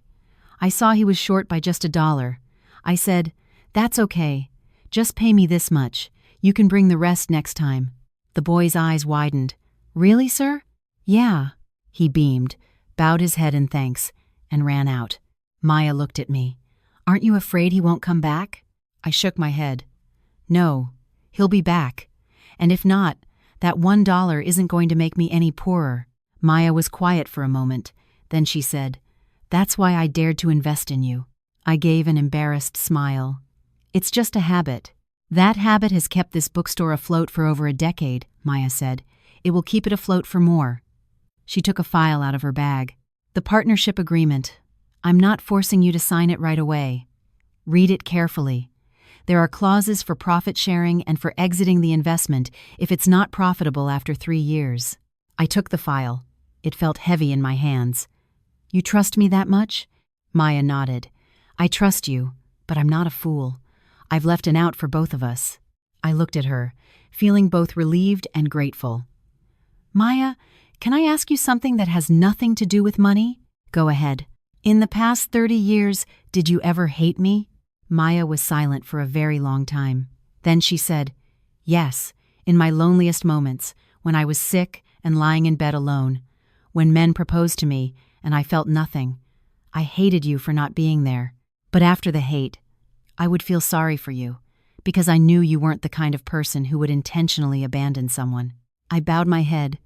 I saw he was short by just $1. I said, "That's okay. Just pay me this much. You can bring the rest next time." The boy's eyes widened. "Really, sir?" "Yeah." He beamed, bowed his head in thanks, and ran out. Maya looked at me. "Aren't you afraid he won't come back?" I shook my head. "No, he'll be back. And if not, that $1 isn't going to make me any poorer." Maya was quiet for a moment. Then she said, "That's why I dared to invest in you." I gave an embarrassed smile. "It's just a habit." "That habit has kept this bookstore afloat for over a decade," Maya said. "It will keep it afloat for more." She took a file out of her bag. "The partnership agreement. I'm not forcing you to sign it right away. Read it carefully. There are clauses for profit sharing and for exiting the investment if it's not profitable after 3 years. I took the file. It felt heavy in my hands. "You trust me that much?" Maya nodded. "I trust you, but I'm not a fool. I've left an out for both of us." I looked at her, feeling both relieved and grateful. "Maya, can I ask you something that has nothing to do with money?" "Go ahead." "In the past 30 years, did you ever hate me?" Maya was silent for a very long time. Then she said, "Yes, in my loneliest moments, when I was sick and lying in bed alone, when men proposed to me and I felt nothing. I hated you for not being there. But after the hate, I would feel sorry for you, because I knew you weren't the kind of person who would intentionally abandon someone." I bowed my head.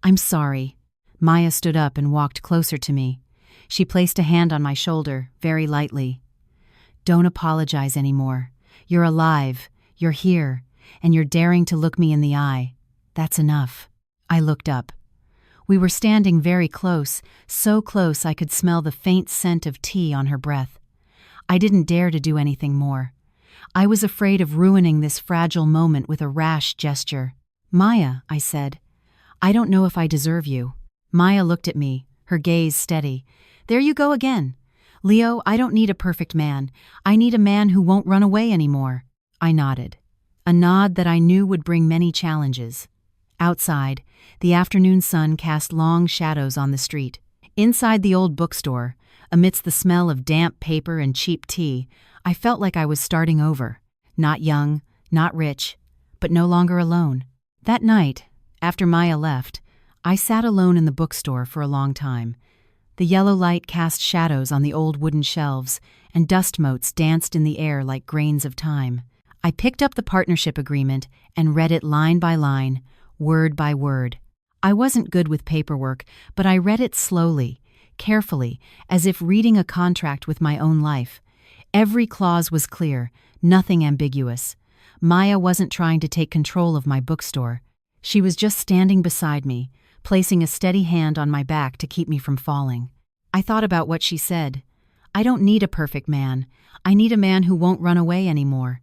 "I'm sorry." Maya stood up and walked closer to me. She placed a hand on my shoulder, very lightly. "Don't apologize anymore. You're alive, you're here, and you're daring to look me in the eye. That's enough." I looked up. We were standing very close, so close I could smell the faint scent of tea on her breath. I didn't dare to do anything more. I was afraid of ruining this fragile moment with a rash gesture. "Maya," I said, "I don't know if I deserve you." Maya looked at me, her gaze steady. "There you go again. Leo, I don't need a perfect man. I need a man who won't run away anymore." I nodded. A nod that I knew would bring many challenges. Outside, the afternoon sun cast long shadows on the street. Inside the old bookstore, amidst the smell of damp paper and cheap tea, I felt like I was starting over. Not young, not rich, but no longer alone. That night, after Maya left, I sat alone in the bookstore for a long time. The yellow light cast shadows on the old wooden shelves, and dust motes danced in the air like grains of time. I picked up the partnership agreement and read it line by line, word by word. I wasn't good with paperwork, but I read it slowly, carefully, as if reading a contract with my own life. Every clause was clear, nothing ambiguous. Maya wasn't trying to take control of my bookstore. She was just standing beside me, placing a steady hand on my back to keep me from falling. I thought about what she said. "I don't need a perfect man. I need a man who won't run away anymore."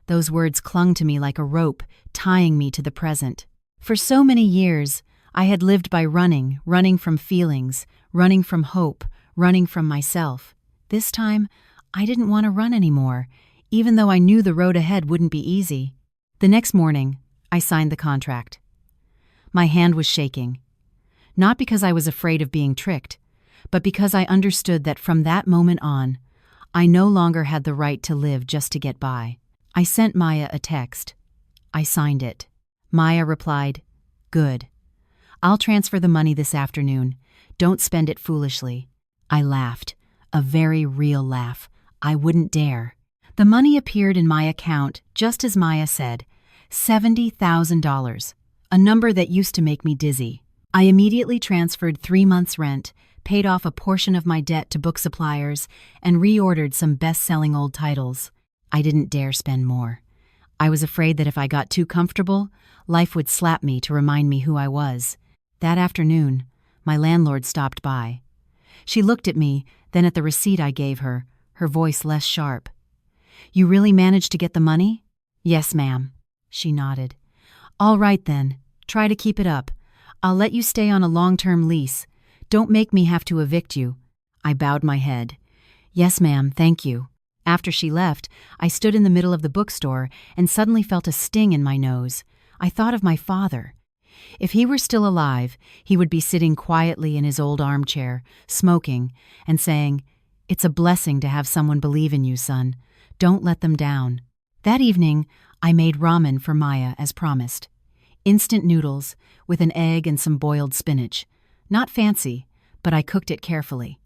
Those words clung to me like a rope, tying me to the present. For so many years, I had lived by running from feelings, running from hope, running from myself. This time, I didn't want to run anymore, even though I knew the road ahead wouldn't be easy. The next morning, I signed the contract. My hand was shaking. Not because I was afraid of being tricked, but because I understood that from that moment on, I no longer had the right to live just to get by. I sent Maya a text. I signed it. Maya replied, "Good. I'll transfer the money this afternoon. Don't spend it foolishly." I laughed, a very real laugh. I wouldn't dare. The money appeared in my account just as Maya said, $70,000, a number that used to make me dizzy. I immediately transferred 3 months' rent, paid off a portion of my debt to book suppliers, and reordered some best-selling old titles. I didn't dare spend more. I was afraid that if I got too comfortable, life would slap me to remind me who I was. That afternoon, my landlord stopped by. She looked at me, then at the receipt I gave her, her voice less sharp. "You really managed to get the money?" "Yes, ma'am." She nodded. "All right then, try to keep it up. I'll let you stay on a long-term lease. Don't make me have to evict you." I bowed my head. "Yes, ma'am, thank you." After she left, I stood in the middle of the bookstore and suddenly felt a sting in my nose. I thought of my father. If he were still alive, he would be sitting quietly in his old armchair, smoking, and saying, "It's a blessing to have someone believe in you, son. Don't let them down." That evening, I made ramen for Maya as promised. Instant noodles, with an egg and some boiled spinach. Not fancy, but I cooked it carefully.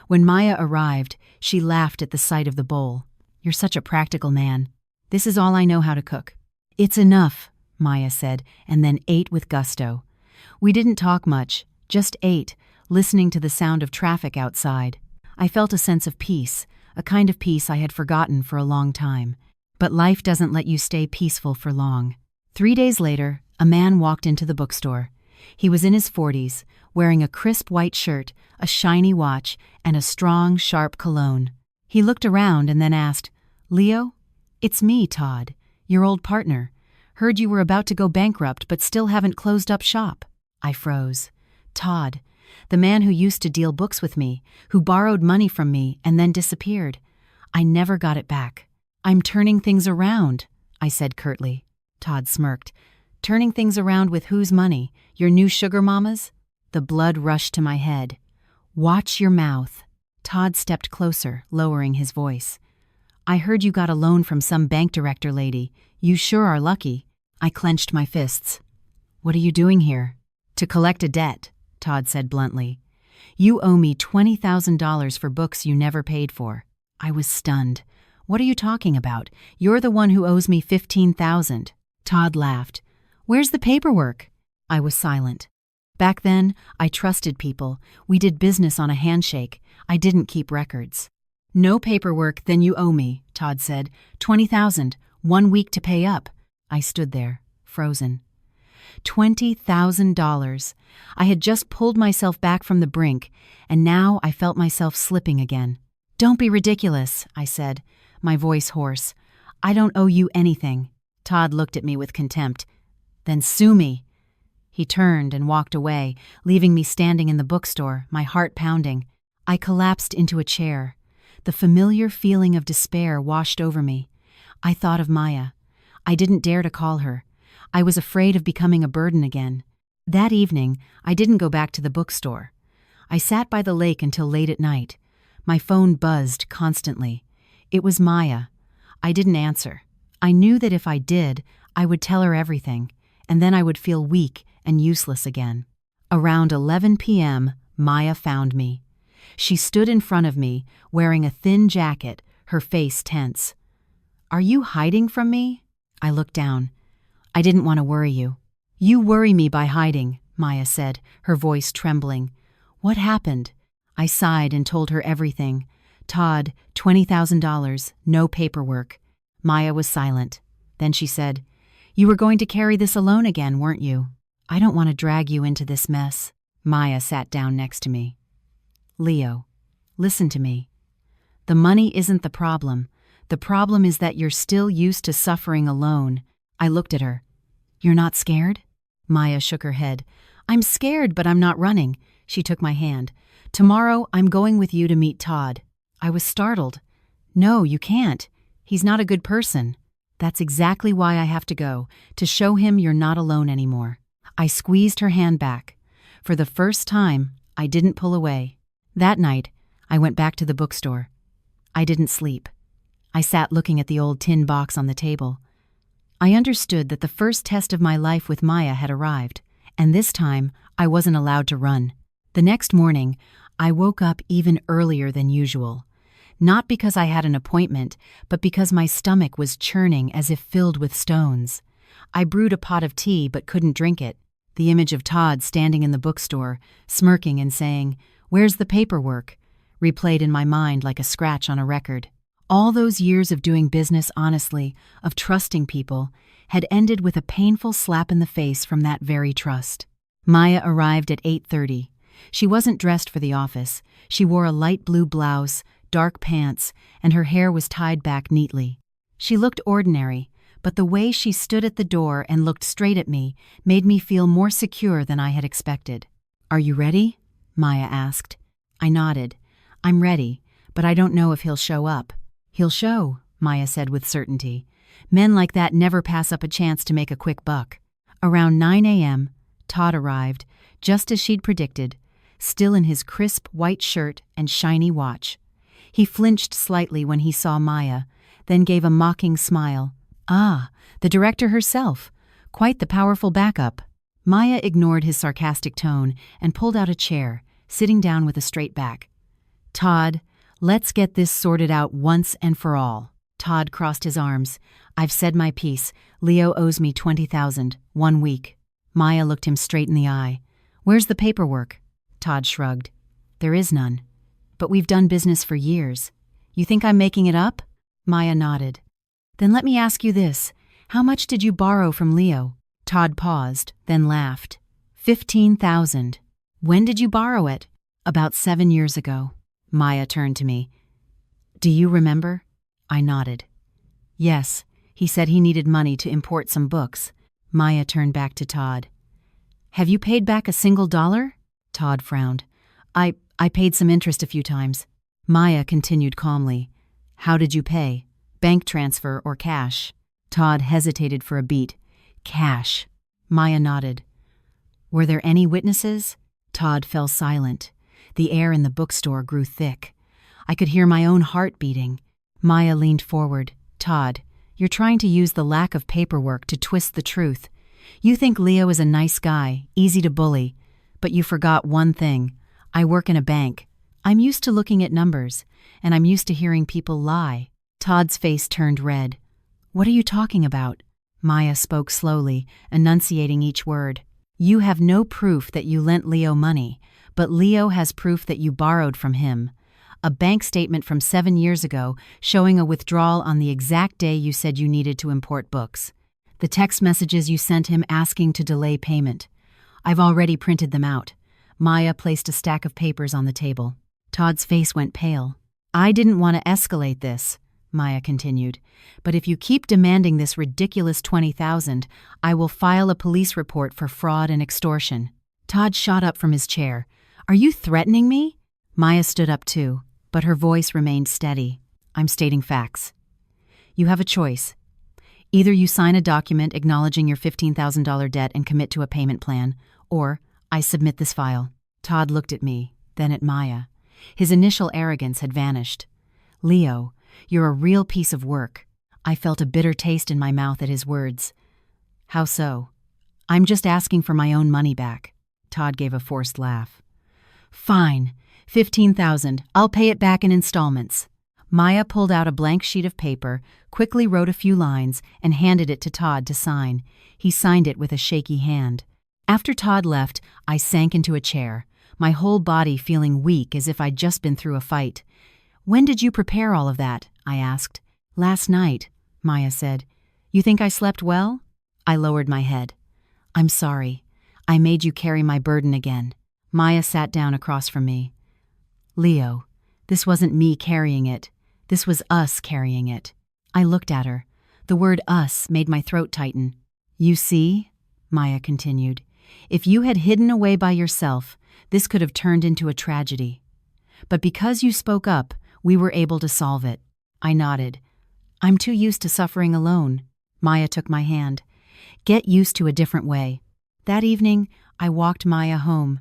When Maya arrived, she laughed at the sight of the bowl. "You're such a practical man. This is all I know how to cook." "It's enough," Maya said, and then ate with gusto. We didn't talk much, just ate, listening to the sound of traffic outside. I felt a sense of peace, a kind of peace I had forgotten for a long time. But life doesn't let you stay peaceful for long. 3 days later, a man walked into the bookstore. He was in his 40s, wearing a crisp white shirt, a shiny watch, and a strong, sharp cologne. He looked around and then asked, "Leo? It's me, Todd, your old partner. Heard you were about to go bankrupt but still haven't closed up shop." I froze. Todd, the man who used to deal books with me, who borrowed money from me and then disappeared. I never got it back. "I'm turning things around," I said curtly. Todd smirked. "Turning things around with whose money? Your new sugar mama's?" The blood rushed to my head. "Watch your mouth." Todd stepped closer, lowering his voice. "I heard you got a loan from some bank director lady. You sure are lucky." I clenched my fists. "What are you doing here?" "To collect a debt," Todd said bluntly. "You owe me $20,000 for books you never paid for." I was stunned. "What are you talking about? You're the one who owes me $15,000. Todd laughed. "Where's the paperwork?" I was silent. Back then, I trusted people. We did business on a handshake. I didn't keep records. "No paperwork, then you owe me," Todd said. $20,000, 1 week to pay up." I stood there, frozen. $20,000. I had just pulled myself back from the brink, and now I felt myself slipping again. "Don't be ridiculous," I said, my voice hoarse. "I don't owe you anything." Todd looked at me with contempt. "Then sue me." He turned and walked away, leaving me standing in the bookstore, my heart pounding. I collapsed into a chair. The familiar feeling of despair washed over me. I thought of Maya. I didn't dare to call her. I was afraid of becoming a burden again. That evening, I didn't go back to the bookstore. I sat by the lake until late at night. My phone buzzed constantly. It was Maya. I didn't answer. I knew that if I did, I would tell her everything, and then I would feel weak and useless again. Around 11 p.m., Maya found me. She stood in front of me, wearing a thin jacket, her face tense. "Are you hiding from me?" I looked down. "I didn't want to worry you." "You worry me by hiding," Maya said, her voice trembling. "What happened?" I sighed and told her everything. Todd, $20,000, no paperwork. Maya was silent. Then she said, "You were going to carry this alone again, weren't you?" "I don't want to drag you into this mess." Maya sat down next to me. "Leo, listen to me. The money isn't the problem. The problem is that you're still used to suffering alone." I looked at her. "You're not scared?" Maya shook her head. "I'm scared, but I'm not running." She took my hand. "Tomorrow, I'm going with you to meet Todd." I was startled. "No, you can't. He's not a good person." "That's exactly why I have to go, to show him you're not alone anymore." I squeezed her hand back. For the first time, I didn't pull away. That night, I went back to the bookstore. I didn't sleep. I sat looking at the old tin box on the table. I understood that the first test of my life with Maya had arrived, and this time, I wasn't allowed to run. The next morning, I woke up even earlier than usual. Not because I had an appointment, but because my stomach was churning as if filled with stones. I brewed a pot of tea but couldn't drink it. The image of Todd standing in the bookstore, smirking and saying, "Where's the paperwork?" replayed in my mind like a scratch on a record. All those years of doing business honestly, of trusting people, had ended with a painful slap in the face from that very trust. Maya arrived at 8:30. She wasn't dressed for the office. She wore a light blue blouse, dark pants, and her hair was tied back neatly. She looked ordinary, but the way she stood at the door and looked straight at me made me feel more secure than I had expected. "Are you ready?" Maya asked. I nodded. "I'm ready, but I don't know if he'll show up." "He'll show," Maya said with certainty. "Men like that never pass up a chance to make a quick buck." Around 9 a.m., Todd arrived, just as she'd predicted, still in his crisp white shirt and shiny watch. He flinched slightly when he saw Maya, then gave a mocking smile. "Ah, the director herself. Quite the powerful backup." Maya ignored his sarcastic tone and pulled out a chair, sitting down with a straight back. "Todd, let's get this sorted out once and for all." Todd crossed his arms. "I've said my piece. Leo owes me $20,000, 1 week." Maya looked him straight in the eye. "Where's the paperwork?" Todd shrugged. "There is none. But we've done business for years. You think I'm making it up?" Maya nodded. "Then let me ask you this. How much did you borrow from Leo?" Todd paused, then laughed. $15,000. "When did you borrow it?" "About 7 years ago." Maya turned to me. "Do you remember?" I nodded. "Yes, he said he needed money to import some books." Maya turned back to Todd. "Have you paid back a single dollar?" Todd frowned. I paid some interest a few times." Maya continued calmly. "How did you pay? Bank transfer or cash?" Todd hesitated for a beat. "Cash." Maya nodded. "Were there any witnesses?" Todd fell silent. The air in the bookstore grew thick. I could hear my own heart beating. Maya leaned forward. "Todd, you're trying to use the lack of paperwork to twist the truth. You think Leo is a nice guy, easy to bully, but you forgot one thing. I work in a bank. I'm used to looking at numbers, and I'm used to hearing people lie." Todd's face turned red. "What are you talking about?" Maya spoke slowly, enunciating each word. "You have no proof that you lent Leo money, but Leo has proof that you borrowed from him. A bank statement from 7 years ago showing a withdrawal on the exact day you said you needed to import books. The text messages you sent him asking to delay payment. I've already printed them out." Maya placed a stack of papers on the table. Todd's face went pale. "I didn't want to escalate this," Maya continued, "but if you keep demanding this ridiculous $20,000, I will file a police report for fraud and extortion." Todd shot up from his chair. "Are you threatening me?" Maya stood up too, but her voice remained steady. "I'm stating facts. You have a choice. Either you sign a document acknowledging your $15,000 debt and commit to a payment plan, or I submit this file." Todd looked at me, then at Maya. His initial arrogance had vanished. "Leo, you're a real piece of work." I felt a bitter taste in my mouth at his words. "How so?" "I'm just asking for my own money back." Todd gave a forced laugh. "Fine, $15,000. I'll pay it back in installments." Maya pulled out a blank sheet of paper, quickly wrote a few lines, and handed it to Todd to sign. He signed it with a shaky hand. After Todd left, I sank into a chair, my whole body feeling weak as if I'd just been through a fight. "When did you prepare all of that?" I asked. "Last night," Maya said. "You think I slept well?" I lowered my head. "I'm sorry. I made you carry my burden again." Maya sat down across from me. "Leo, this wasn't me carrying it. This was us carrying it." I looked at her. The word us made my throat tighten. "You see," Maya continued, "if you had hidden away by yourself, this could have turned into a tragedy. But because you spoke up, we were able to solve it." I nodded. "I'm too used to suffering alone." Maya took my hand. "Get used to a different way." That evening, I walked Maya home.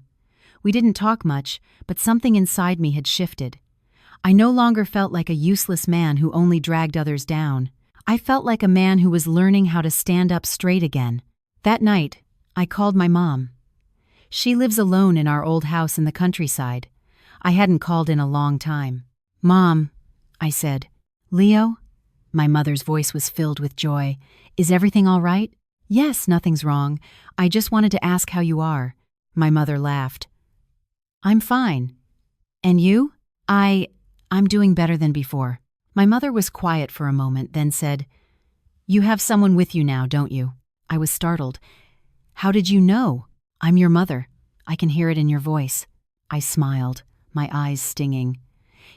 We didn't talk much, but something inside me had shifted. I no longer felt like a useless man who only dragged others down. I felt like a man who was learning how to stand up straight again. That night, I called my mom. She lives alone in our old house in the countryside. I hadn't called in a long time. "Mom," I said. "Leo?" My mother's voice was filled with joy. "Is everything all right?" "Yes, nothing's wrong. I just wanted to ask how you are." My mother laughed. "I'm fine. And you?" I'm doing better than before." My mother was quiet for a moment, then said, "You have someone with you now, don't you?" I was startled. "How did you know?" "I'm your mother. I can hear it in your voice." I smiled, my eyes stinging.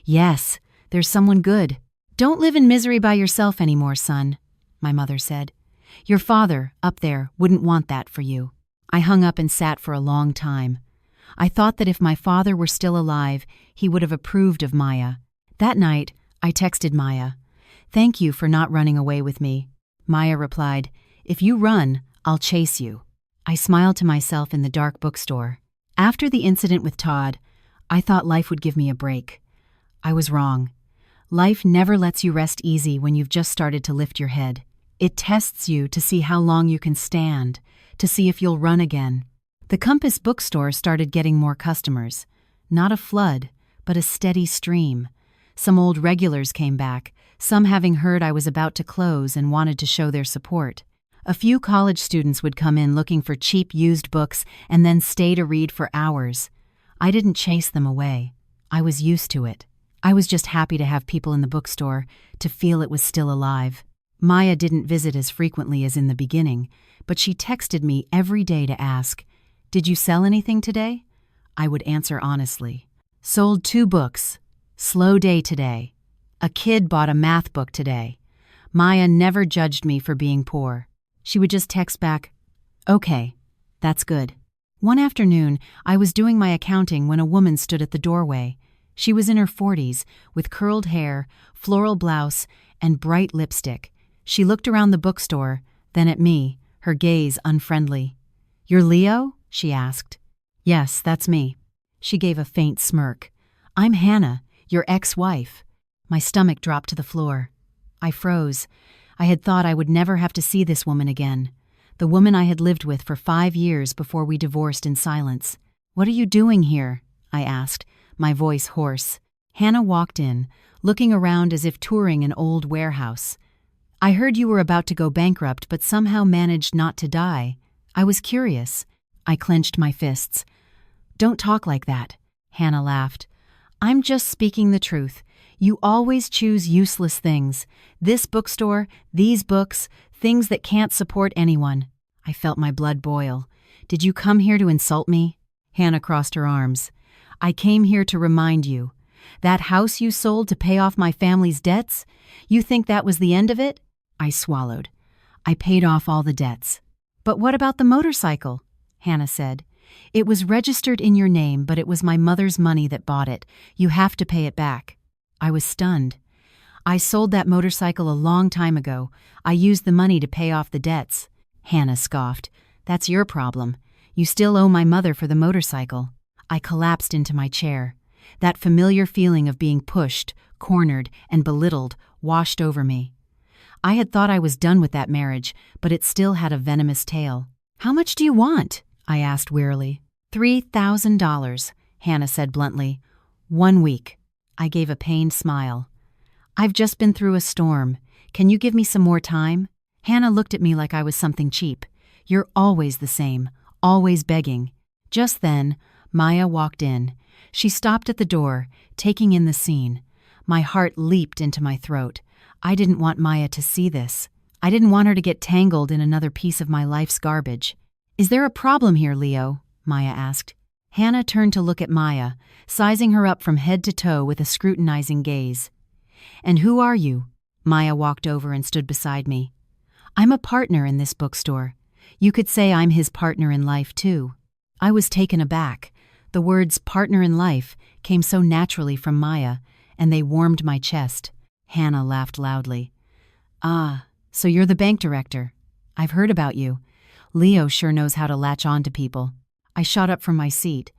Yes, there's someone good. Don't live in misery by yourself anymore, son, my mother said. Your father, up there, wouldn't want that for you. I hung up and sat for a long time. I thought that if my father were still alive, he would have approved of Maya. That night, I texted Maya. Thank you for not running away with me. Maya replied, if you run, I'll chase you. I smiled to myself in the dark bookstore. After the incident with Todd, I thought life would give me a break. I was wrong. Life never lets you rest easy when you've just started to lift your head. It tests you to see how long you can stand, to see if you'll run again. The Compass bookstore started getting more customers. Not a flood, but a steady stream. Some old regulars came back, some having heard I was about to close and wanted to show their support. A few college students would come in looking for cheap used books and then stay to read for hours. I didn't chase them away. I was used to it. I was just happy to have people in the bookstore, to feel it was still alive. Maya didn't visit as frequently as in the beginning, but she texted me every day to ask, did you sell anything today? I would answer honestly. Sold 2 books. Slow day today. A kid bought a math book today. Maya never judged me for being poor. She would just text back, okay, that's good. One afternoon, I was doing my accounting when a woman stood at the doorway. She was in her 40s, with curled hair, floral blouse, and bright lipstick. She looked around the bookstore, then at me, her gaze unfriendly. You're Leo? She asked. Yes, that's me. She gave a faint smirk. I'm Hannah, your ex-wife. My stomach dropped to the floor. I froze. I had thought I would never have to see this woman again. The woman I had lived with for 5 years before we divorced in silence. What are you doing here? I asked, my voice hoarse. Hannah walked in, looking around as if touring an old warehouse. I heard you were about to go bankrupt but somehow managed not to die. I was curious. I clenched my fists. Don't talk like that, Hannah laughed. I'm just speaking the truth. You always choose useless things. This bookstore, these books, things that can't support anyone. I felt my blood boil. Did you come here to insult me? Hannah crossed her arms. I came here to remind you. That house you sold to pay off my family's debts? You think that was the end of it? I swallowed. I paid off all the debts. But what about the motorcycle? Hannah said. It was registered in your name, but it was my mother's money that bought it. You have to pay it back. I was stunned. I sold that motorcycle a long time ago. I used the money to pay off the debts. Hannah scoffed. That's your problem. You still owe my mother for the motorcycle. I collapsed into my chair. That familiar feeling of being pushed, cornered, and belittled washed over me. I had thought I was done with that marriage, but it still had a venomous tail. How much do you want? I asked wearily. $3,000, Hannah said bluntly. 1 week. I gave a pained smile. I've just been through a storm. Can you give me some more time? Hannah looked at me like I was something cheap. You're always the same, always begging. Just then, Maya walked in. She stopped at the door, taking in the scene. My heart leaped into my throat. I didn't want Maya to see this. I didn't want her to get tangled in another piece of my life's garbage. Is there a problem here, Leo? Maya asked. Hannah turned to look at Maya, sizing her up from head to toe with a scrutinizing gaze. And who are you? Maya walked over and stood beside me. I'm a partner in this bookstore. You could say I'm his partner in life, too. I was taken aback. The words partner in life came so naturally from Maya, and they warmed my chest. Hannah laughed loudly. Ah, so you're the bank director. I've heard about you. Leo sure knows how to latch on to people. I shot up from my seat.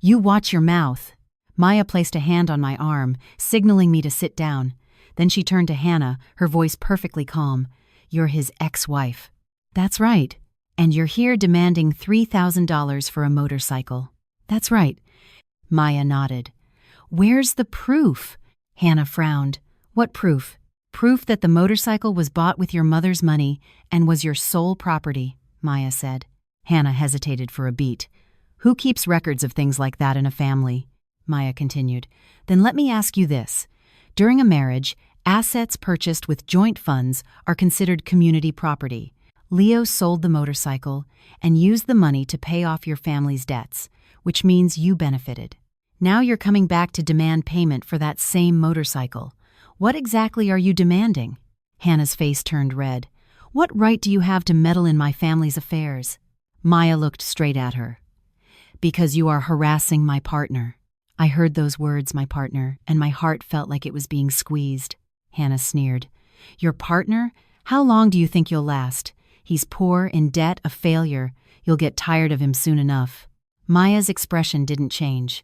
You watch your mouth. Maya placed a hand on my arm, signaling me to sit down. Then she turned to Hannah, her voice perfectly calm. You're his ex-wife. That's right. And you're here demanding $3,000 for a motorcycle. That's right. Maya nodded. Where's the proof? Hannah frowned. What proof? Proof that the motorcycle was bought with your mother's money and was your sole property, Maya said. Hannah hesitated for a beat. Who keeps records of things like that in a family? Maya continued. Then let me ask you this. During a marriage, assets purchased with joint funds are considered community property. Leo sold the motorcycle and used the money to pay off your family's debts, which means you benefited. Now you're coming back to demand payment for that same motorcycle. What exactly are you demanding? Hannah's face turned red. What right do you have to meddle in my family's affairs? Maya looked straight at her. Because you are harassing my partner. I heard those words, my partner, and my heart felt like it was being squeezed. Hannah sneered. Your partner? How long do you think you'll last? He's poor, in debt, a failure. You'll get tired of him soon enough. Maya's expression didn't change.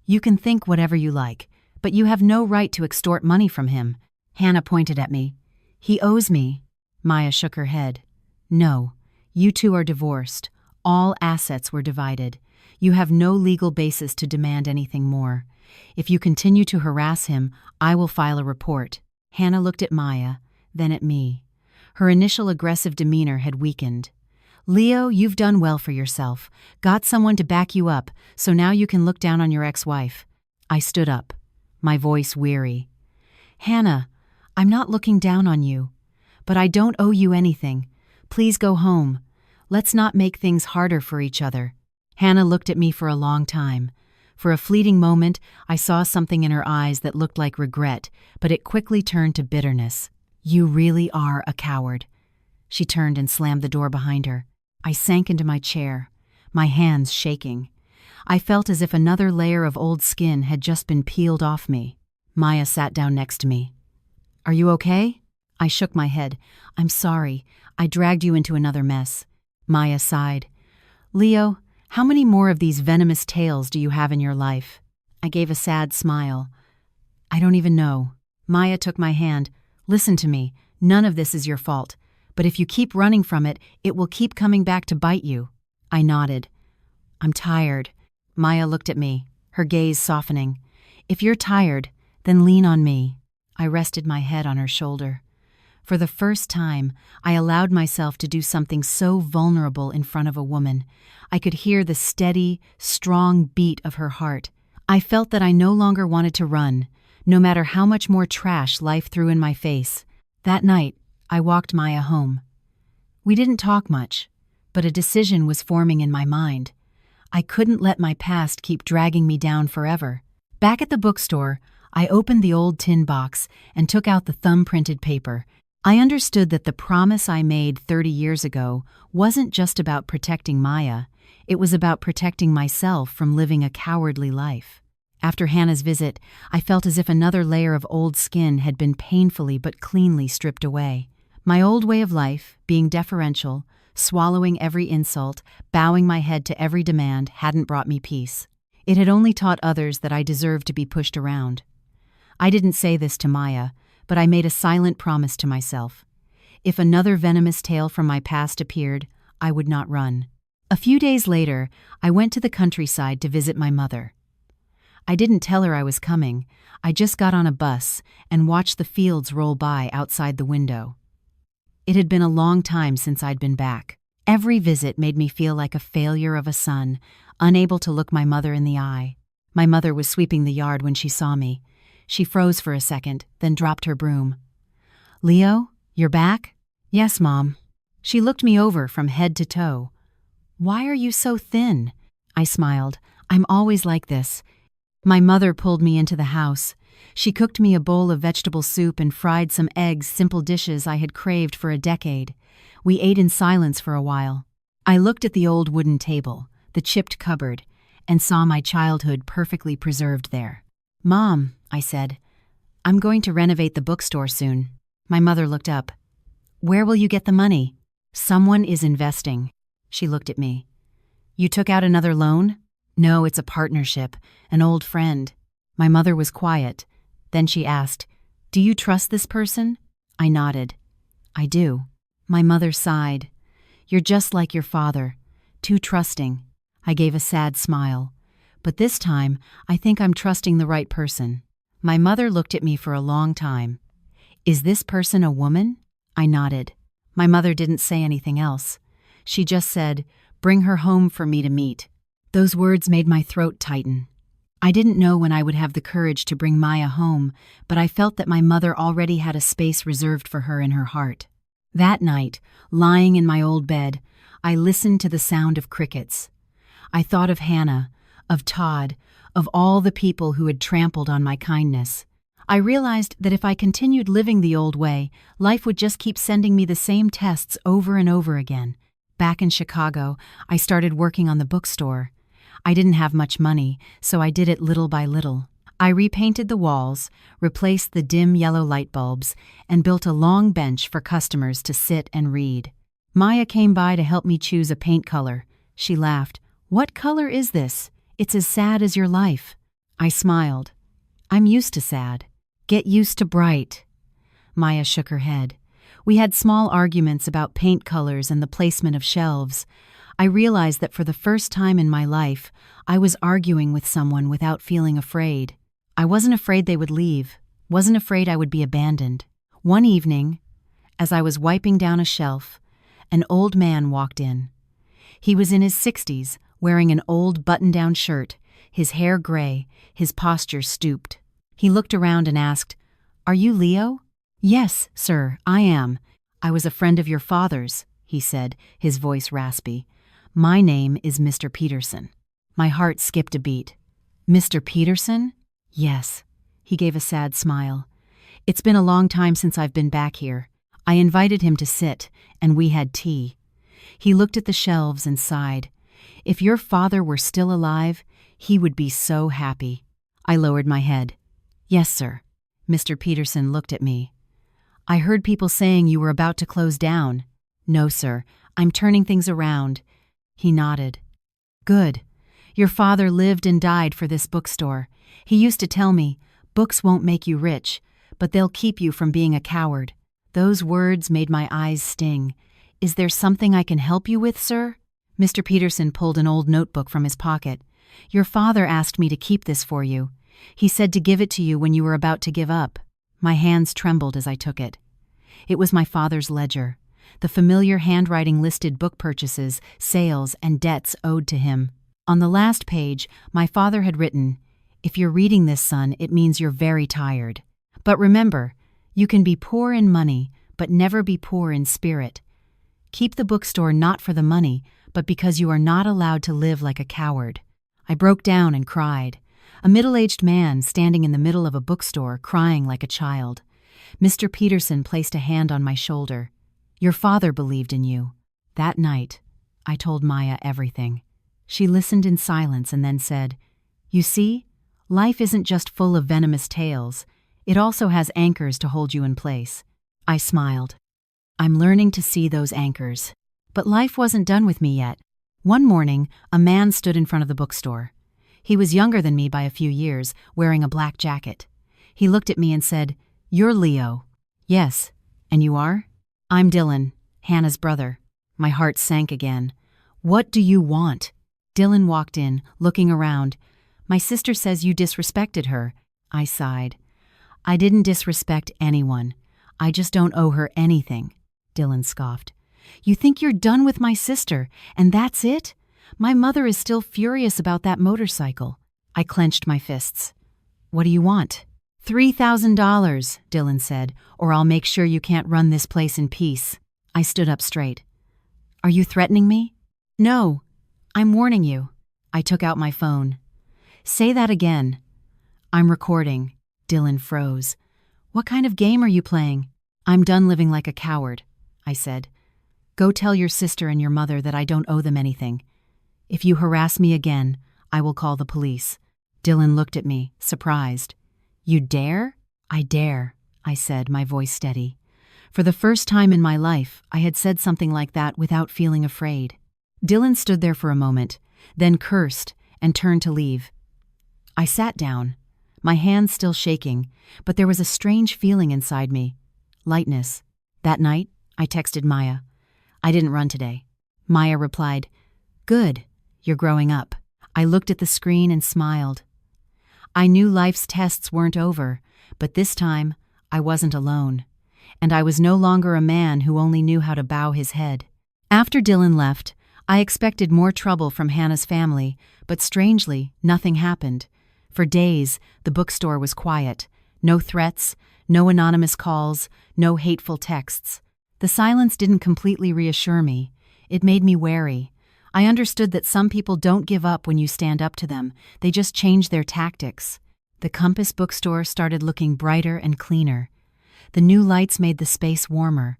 You can think whatever you like, but you have no right to extort money from him. Hannah pointed at me. He owes me. Maya shook her head. No, you two are divorced. All assets were divided. You have no legal basis to demand anything more. If you continue to harass him, I will file a report. Hannah looked at Maya, then at me. Her initial aggressive demeanor had weakened. Leo, you've done well for yourself. Got someone to back you up, so now you can look down on your ex-wife. I stood up, my voice weary. Hannah, I'm not looking down on you. But I don't owe you anything. Please go home. Let's not make things harder for each other. Hannah looked at me for a long time. For a fleeting moment, I saw something in her eyes that looked like regret, but it quickly turned to bitterness. You really are a coward. She turned and slammed the door behind her. I sank into my chair, my hands shaking. I felt as if another layer of old skin had just been peeled off me. Maya sat down next to me. Are you okay? I shook my head. I'm sorry. I dragged you into another mess. Maya sighed. Leo, how many more of these venomous tales do you have in your life? I gave a sad smile. I don't even know. Maya took my hand. Listen to me. None of this is your fault. But if you keep running from it, it will keep coming back to bite you. I nodded. I'm tired. Maya looked at me, her gaze softening. If you're tired, then lean on me. I rested my head on her shoulder. For the first time, I allowed myself to do something so vulnerable in front of a woman. I could hear the steady, strong beat of her heart. I felt that I no longer wanted to run, no matter how much more trash life threw in my face. That night, I walked Maya home. We didn't talk much, but a decision was forming in my mind. I couldn't let my past keep dragging me down forever. Back at the bookstore, I opened the old tin box and took out the thumb-printed paper. I understood that the promise I made 30 years ago wasn't just about protecting Maya, it was about protecting myself from living a cowardly life. After Hannah's visit, I felt as if another layer of old skin had been painfully but cleanly stripped away. My old way of life, being deferential, swallowing every insult, bowing my head to every demand, hadn't brought me peace. It had only taught others that I deserved to be pushed around. I didn't say this to Maya, but I made a silent promise to myself. If another venomous tale from my past appeared, I would not run. A few days later, I went to the countryside to visit my mother. I didn't tell her I was coming. I just got on a bus and watched the fields roll by outside the window. It had been a long time since I'd been back. Every visit made me feel like a failure of a son, unable to look my mother in the eye. My mother was sweeping the yard when she saw me. She froze for a second, then dropped her broom. Leo, you're back? Yes, Mom. She looked me over from head to toe. Why are you so thin? I smiled. I'm always like this. My mother pulled me into the house. She cooked me a bowl of vegetable soup and fried some eggs, simple dishes I had craved for a decade. We ate in silence for a while. I looked at the old wooden table, the chipped cupboard, and saw my childhood perfectly preserved there. Mom, I said, I'm going to renovate the bookstore soon. My mother looked up. Where will you get the money? Someone is investing. She looked at me. You took out another loan? No, it's a partnership, an old friend. My mother was quiet. Then she asked, Do you trust this person? I nodded. I do. My mother sighed. You're just like your father, too trusting. I gave a sad smile. But this time, I think I'm trusting the right person. My mother looked at me for a long time. Is this person a woman? I nodded. My mother didn't say anything else. She just said, Bring her home for me to meet. Those words made my throat tighten. I didn't know when I would have the courage to bring Maya home, but I felt that my mother already had a space reserved for her in her heart. That night, lying in my old bed, I listened to the sound of crickets. I thought of Hannah, of Todd, of all the people who had trampled on my kindness. I realized that if I continued living the old way, life would just keep sending me the same tests over and over again. Back in Chicago, I started working on the bookstore. I didn't have much money, so I did it little by little. I repainted the walls, replaced the dim yellow light bulbs, and built a long bench for customers to sit and read. Maya came by to help me choose a paint color. She laughed. "What color is this? It's as sad as your life." I smiled. "I'm used to sad. Get used to bright." Maya shook her head. We had small arguments about paint colors and the placement of shelves. I realized that for the first time in my life, I was arguing with someone without feeling afraid. I wasn't afraid they would leave, wasn't afraid I would be abandoned. One evening, as I was wiping down a shelf, an old man walked in. He was in his 60s, wearing an old button-down shirt, his hair gray, his posture stooped. He looked around and asked, "Are you Leo?" "Yes, sir, I am. I was a friend of your father's," he said, his voice raspy. "My name is Mr. Peterson." My heart skipped a beat. "Mr. Peterson?" "Yes." He gave a sad smile. "It's been a long time since I've been back here. I invited him to sit, and we had tea." He looked at the shelves and sighed. "If your father were still alive, he would be so happy." I lowered my head. "Yes, sir." Mr. Peterson looked at me. "I heard people saying you were about to close down." "No, sir. I'm turning things around." He nodded. "Good. Your father lived and died for this bookstore. He used to tell me, 'Books won't make you rich, but they'll keep you from being a coward.'" Those words made my eyes sting. "Is there something I can help you with, sir?" Mr. Peterson pulled an old notebook from his pocket. "Your father asked me to keep this for you. He said to give it to you when you were about to give up." My hands trembled as I took it. It was my father's ledger. The familiar handwriting listed book purchases, sales, and debts owed to him. On the last page, my father had written, "If you're reading this, son, it means you're very tired. But remember, you can be poor in money, but never be poor in spirit. Keep the bookstore not for the money, but because you are not allowed to live like a coward." I broke down and cried. A middle-aged man standing in the middle of a bookstore, crying like a child. Mr. Peterson placed a hand on my shoulder. "Your father believed in you." That night, I told Maya everything. She listened in silence and then said, "You see, life isn't just full of venomous tales. It also has anchors to hold you in place." I smiled. I'm learning to see those anchors. But life wasn't done with me yet. One morning, a man stood in front of the bookstore. He was younger than me by a few years, wearing a black jacket. He looked at me and said, "You're Leo." "Yes. And you are?" "I'm Dylan, Hannah's brother." My heart sank again. "What do you want?" Dylan walked in, looking around. "My sister says you disrespected her." I sighed. "I didn't disrespect anyone. I just don't owe her anything." Dylan scoffed. "You think you're done with my sister, and that's it? My mother is still furious about that motorcycle." I clenched my fists. "What do you want?" $3,000, Dylan said, "or I'll make sure you can't run this place in peace." I stood up straight. "Are you threatening me?" "No. I'm warning you." I took out my phone. "Say that again." "I'm recording." Dylan froze. "What kind of game are you playing?" "I'm done living like a coward," I said. "Go tell your sister and your mother that I don't owe them anything. If you harass me again, I will call the police." Dylan looked at me, surprised. "You dare?" "I dare," I said, my voice steady. For the first time in my life, I had said something like that without feeling afraid. Dylan stood there for a moment, then cursed and turned to leave. I sat down, my hands still shaking, but there was a strange feeling inside me. Lightness. That night, I texted Maya. "I didn't run today." Maya replied, "Good, you're growing up." I looked at the screen and smiled. I knew life's tests weren't over, but this time, I wasn't alone. And I was no longer a man who only knew how to bow his head. After Dylan left, I expected more trouble from Hannah's family, but strangely, nothing happened. For days, the bookstore was quiet. No threats, no anonymous calls, no hateful texts. The silence didn't completely reassure me. It made me wary. I understood that some people don't give up when you stand up to them, they just change their tactics. The Compass bookstore started looking brighter and cleaner. The new lights made the space warmer.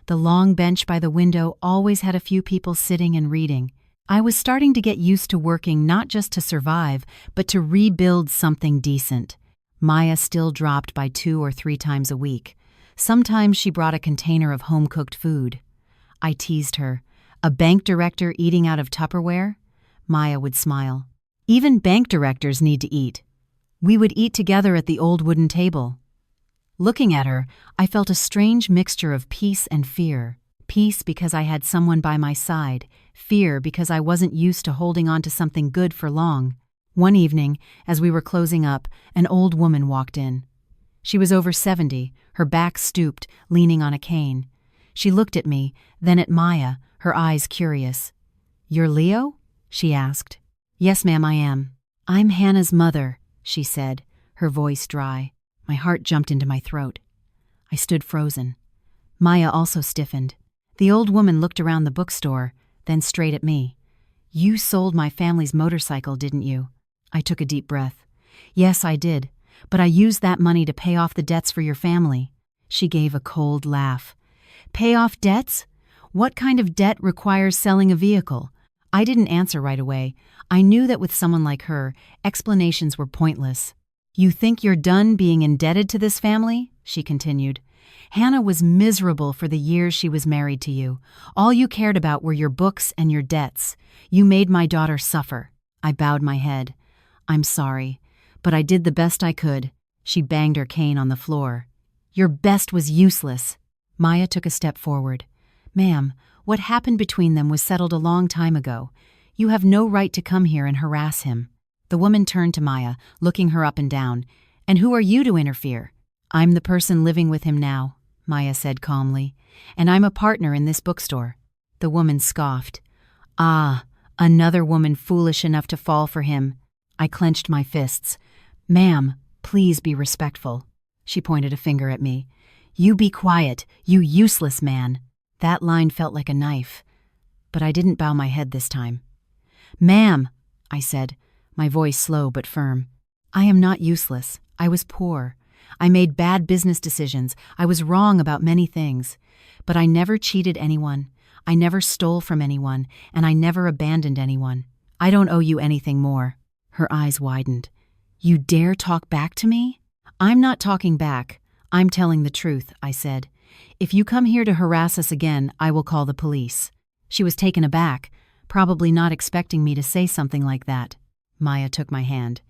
The long bench by the window always had a few people sitting and reading. I was starting to get used to working not just to survive, but to rebuild something decent. Maya still dropped by 2 or 3 times a week. Sometimes she brought a container of home-cooked food. I teased her. A bank director eating out of Tupperware? Maya would smile. Even bank directors need to eat. We would eat together at the old wooden table. Looking at her, I felt a strange mixture of peace and fear. Peace because I had someone by my side, fear because I wasn't used to holding on to something good for long. One evening, as we were closing up, an old woman walked in. She was over 70, her back stooped, leaning on a cane. She looked at me, then at Maya, her eyes curious. "You're Leo?" she asked. "Yes, ma'am, I am." "I'm Hannah's mother," she said, her voice dry. My heart jumped into my throat. I stood frozen. Maya also stiffened. The old woman looked around the bookstore, then straight at me. "You sold my family's motorcycle, didn't you?" I took a deep breath. "Yes, I did, but I used that money to pay off the debts for your family." She gave a cold laugh. "Pay off debts? What kind of debt requires selling a vehicle?" I didn't answer right away. I knew that with someone like her, explanations were pointless. "You think you're done being indebted to this family?" she continued. "Hannah was miserable for the years she was married to you. All you cared about were your books and your debts. You made my daughter suffer." I bowed my head. "I'm sorry, but I did the best I could." She banged her cane on the floor. "Your best was useless." Maya took a step forward. "Ma'am, what happened between them was settled a long time ago. You have no right to come here and harass him." The woman turned to Maya, looking her up and down. "And who are you to interfere?" "I'm the person living with him now," Maya said calmly. "And I'm a partner in this bookstore." The woman scoffed. "Ah, another woman foolish enough to fall for him." I clenched my fists. "Ma'am, please be respectful." She pointed a finger at me. "You be quiet, you useless man." That line felt like a knife. But I didn't bow my head this time. "Ma'am," I said, my voice slow but firm. "I am not useless. I was poor. I made bad business decisions. I was wrong about many things. But I never cheated anyone. I never stole from anyone, and I never abandoned anyone. I don't owe you anything more." Her eyes widened. "You dare talk back to me?" "I'm not talking back. I'm telling the truth," I said. "If you come here to harass us again, I will call the police." She was taken aback, probably not expecting me to say something like that. Maya took my hand.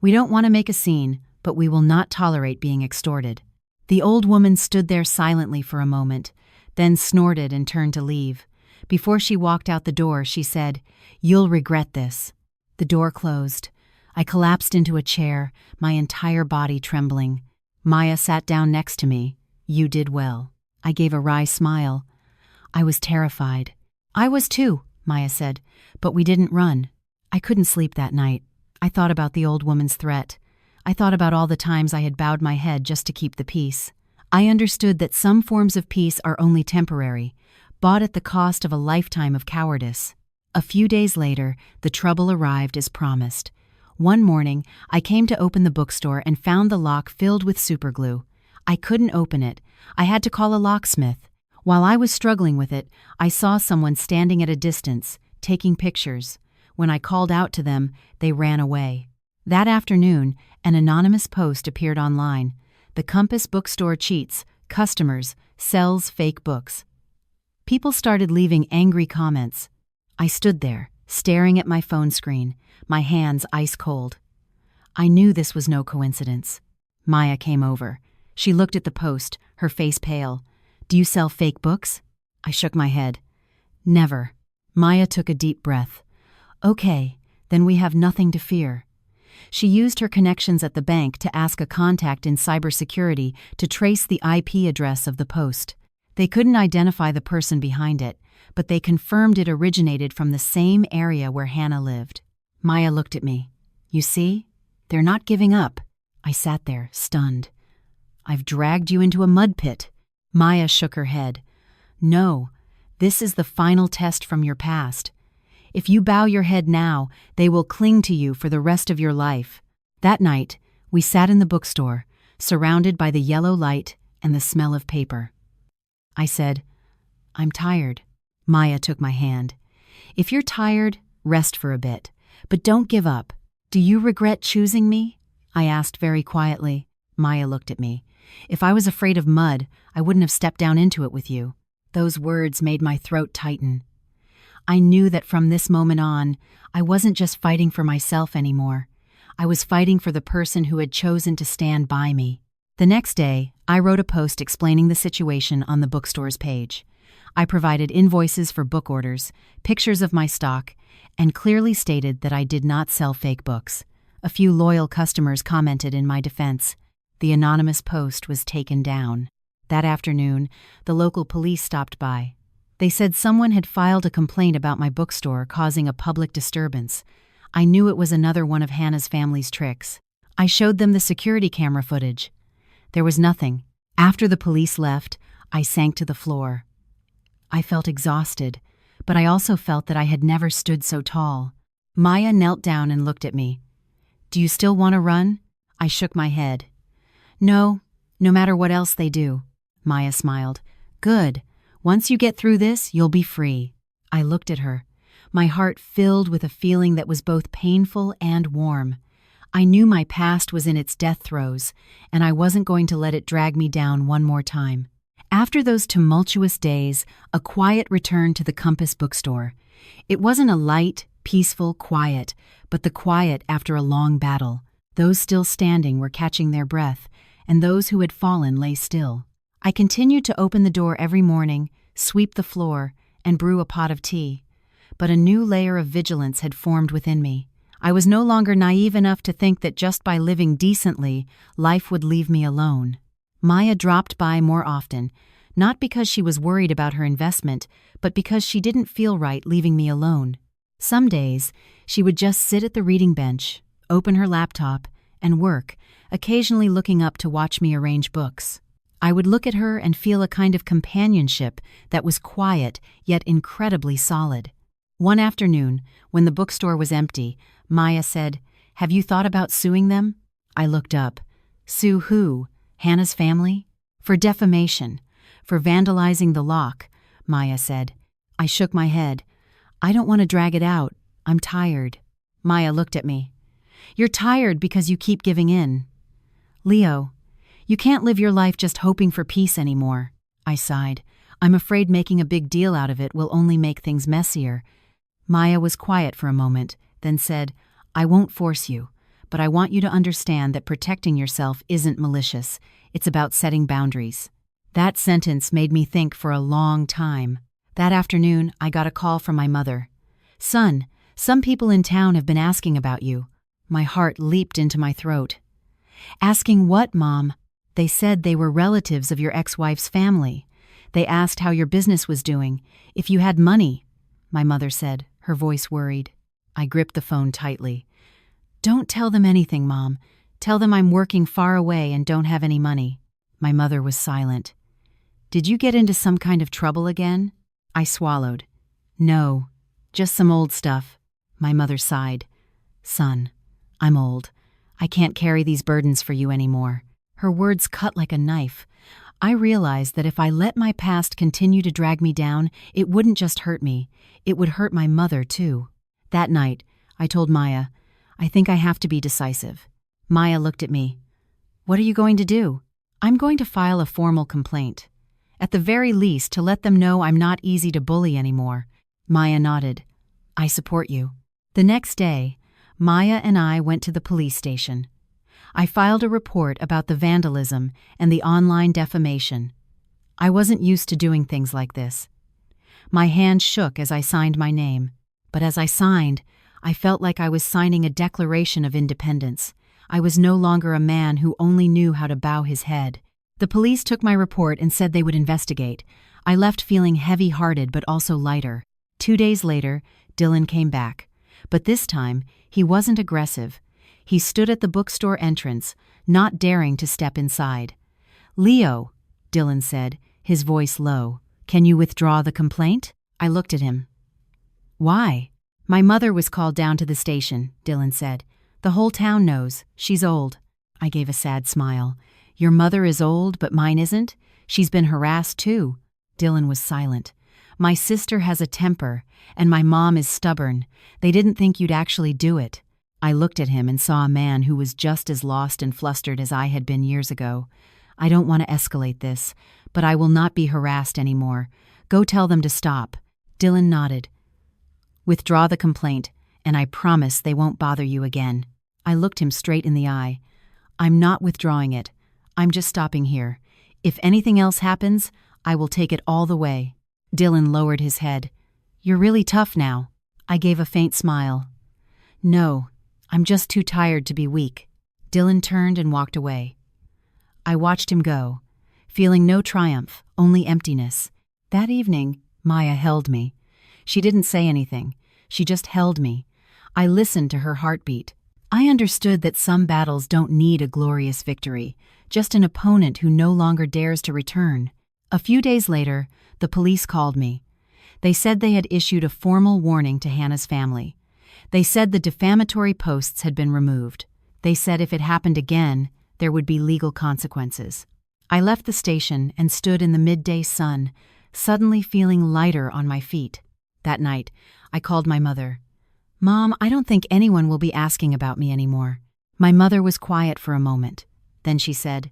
"We don't want to make a scene, but we will not tolerate being extorted." The old woman stood there silently for a moment, then snorted and turned to leave. Before she walked out the door, she said, "You'll regret this." The door closed. I collapsed into a chair, my entire body trembling. Maya sat down next to me. "You did well." I gave a wry smile. "I was terrified." "I was too," Maya said, "but we didn't run." I couldn't sleep that night. I thought about the old woman's threat. I thought about all the times I had bowed my head just to keep the peace. I understood that some forms of peace are only temporary, bought at the cost of a lifetime of cowardice. A few days later, the trouble arrived as promised. One morning, I came to open the bookstore and found the lock filled with superglue. I couldn't open it. I had to call a locksmith. While I was struggling with it, I saw someone standing at a distance, taking pictures. When I called out to them, they ran away. That afternoon, an anonymous post appeared online. "The Compass bookstore cheats. Customers. Sells fake books." People started leaving angry comments. I stood there, staring at my phone screen, my hands ice cold. I knew this was no coincidence. Maya came over. She looked at the post, her face pale. "Do you sell fake books?" I shook my head. "Never." Maya took a deep breath. "Okay, then we have nothing to fear." She used her connections at the bank to ask a contact in cybersecurity to trace the IP address of the post. They couldn't identify the person behind it, but they confirmed it originated from the same area where Hannah lived. Maya looked at me. "You see? They're not giving up." I sat there, stunned. "I've dragged you into a mud pit." Maya shook her head. "No, this is the final test from your past. If you bow your head now, they will cling to you for the rest of your life." That night, we sat in the bookstore, surrounded by the yellow light and the smell of paper. I said, "I'm tired." Maya took my hand. "If you're tired, rest for a bit. But don't give up. Do you regret choosing me?" I asked very quietly. Maya looked at me. "If I was afraid of mud, I wouldn't have stepped down into it with you." Those words made my throat tighten. I knew that from this moment on, I wasn't just fighting for myself anymore. I was fighting for the person who had chosen to stand by me. The next day, I wrote a post explaining the situation on the bookstore's page. I provided invoices for book orders, pictures of my stock, and clearly stated that I did not sell fake books. A few loyal customers commented in my defense. The anonymous post was taken down. That afternoon, the local police stopped by. They said someone had filed a complaint about my bookstore causing a public disturbance. I knew it was another one of Hannah's family's tricks. I showed them the security camera footage. There was nothing. After the police left, I sank to the floor. I felt exhausted, but I also felt that I had never stood so tall. Maya knelt down and looked at me. "Do you still want to run?" I shook my head. No matter what else they do." Maya smiled. "Good. Once you get through this, you'll be free." I looked at her, my heart filled with a feeling that was both painful and warm. I knew my past was in its death throes, and I wasn't going to let it drag me down one more time. After those tumultuous days, a quiet returned to the Compass bookstore. It wasn't a light, peaceful quiet, but the quiet after a long battle. Those still standing were catching their breath, and those who had fallen lay still. I continued to open the door every morning, sweep the floor, and brew a pot of tea. But a new layer of vigilance had formed within me. I was no longer naive enough to think that just by living decently, life would leave me alone. Maya dropped by more often, not because she was worried about her investment, but because she didn't feel right leaving me alone. Some days, she would just sit at the reading bench, open her laptop, and work, occasionally looking up to watch me arrange books. I would look at her and feel a kind of companionship that was quiet yet incredibly solid. One afternoon, when the bookstore was empty, Maya said, "Have you thought about suing them?" I looked up. "Sue who? Hannah's family?" "For defamation. For vandalizing the lock," Maya said. I shook my head. "I don't want to drag it out. I'm tired." Maya looked at me. "You're tired because you keep giving in. Leo, you can't live your life just hoping for peace anymore." I sighed. "I'm afraid making a big deal out of it will only make things messier." Maya was quiet for a moment, then said, "I won't force you, but I want you to understand that protecting yourself isn't malicious. It's about setting boundaries." That sentence made me think for a long time. That afternoon, I got a call from my mother. "Son, some people in town have been asking about you." My heart leaped into my throat. "Asking what, Mom?" "They said they were relatives of your ex-wife's family. They asked how your business was doing, if you had money," my mother said, her voice worried. I gripped the phone tightly. "Don't tell them anything, Mom. Tell them I'm working far away and don't have any money." My mother was silent. "Did you get into some kind of trouble again?" I swallowed. "No, just some old stuff." My mother sighed. "Son, I'm old. I can't carry these burdens for you anymore." Her words cut like a knife. I realized that if I let my past continue to drag me down, it wouldn't just hurt me. It would hurt my mother, too. That night, I told Maya, "I think I have to be decisive." Maya looked at me. "What are you going to do?" "I'm going to file a formal complaint. At the very least, to let them know I'm not easy to bully anymore." Maya nodded. "I support you." The next day, Maya and I went to the police station. I filed a report about the vandalism and the online defamation. I wasn't used to doing things like this. My hand shook as I signed my name, but as I signed, I felt like I was signing a declaration of independence. I was no longer a man who only knew how to bow his head. The police took my report and said they would investigate. I left feeling heavy-hearted but also lighter. 2 days later, Dylan came back. But this time, he wasn't aggressive. He stood at the bookstore entrance, not daring to step inside. "Leo," Dylan said, his voice low, "can you withdraw the complaint?" I looked at him. "Why?" My mother was called down to the station, Dylan said. The whole town knows. She's old. I gave a sad smile. Your mother is old, but mine isn't? She's been harassed too. Dylan was silent. My sister has a temper, and my mom is stubborn. They didn't think you'd actually do it. I looked at him and saw a man who was just as lost and flustered as I had been years ago. I don't want to escalate this, but I will not be harassed anymore. Go tell them to stop. Dylan nodded. Withdraw the complaint, and I promise they won't bother you again. I looked him straight in the eye. I'm not withdrawing it. I'm just stopping here. If anything else happens, I will take it all the way. Dylan lowered his head. You're really tough now. I gave a faint smile. No, I'm just too tired to be weak. Dylan turned and walked away. I watched him go, feeling no triumph, only emptiness. That evening, Maya held me. She didn't say anything. She just held me. I listened to her heartbeat. I understood that some battles don't need a glorious victory, just an opponent who no longer dares to return. A few days later, the police called me. They said they had issued a formal warning to Hannah's family. They said the defamatory posts had been removed. They said if it happened again, there would be legal consequences. I left the station and stood in the midday sun, suddenly feeling lighter on my feet. That night, I called my mother. Mom, I don't think anyone will be asking about me anymore. My mother was quiet for a moment. Then she said,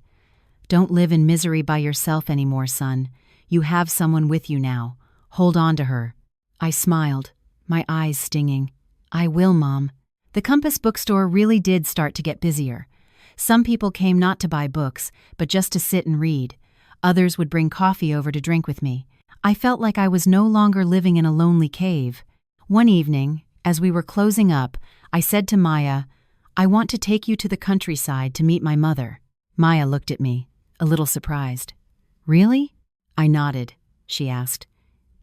Don't live in misery by yourself anymore, son. You have someone with you now. Hold on to her. I smiled, my eyes stinging. I will, Mom. The Compass bookstore really did start to get busier. Some people came not to buy books, but just to sit and read. Others would bring coffee over to drink with me. I felt like I was no longer living in a lonely cave. One evening, as we were closing up, I said to Maya, I want to take you to the countryside to meet my mother. Maya looked at me, a little surprised. Really? I nodded. She asked,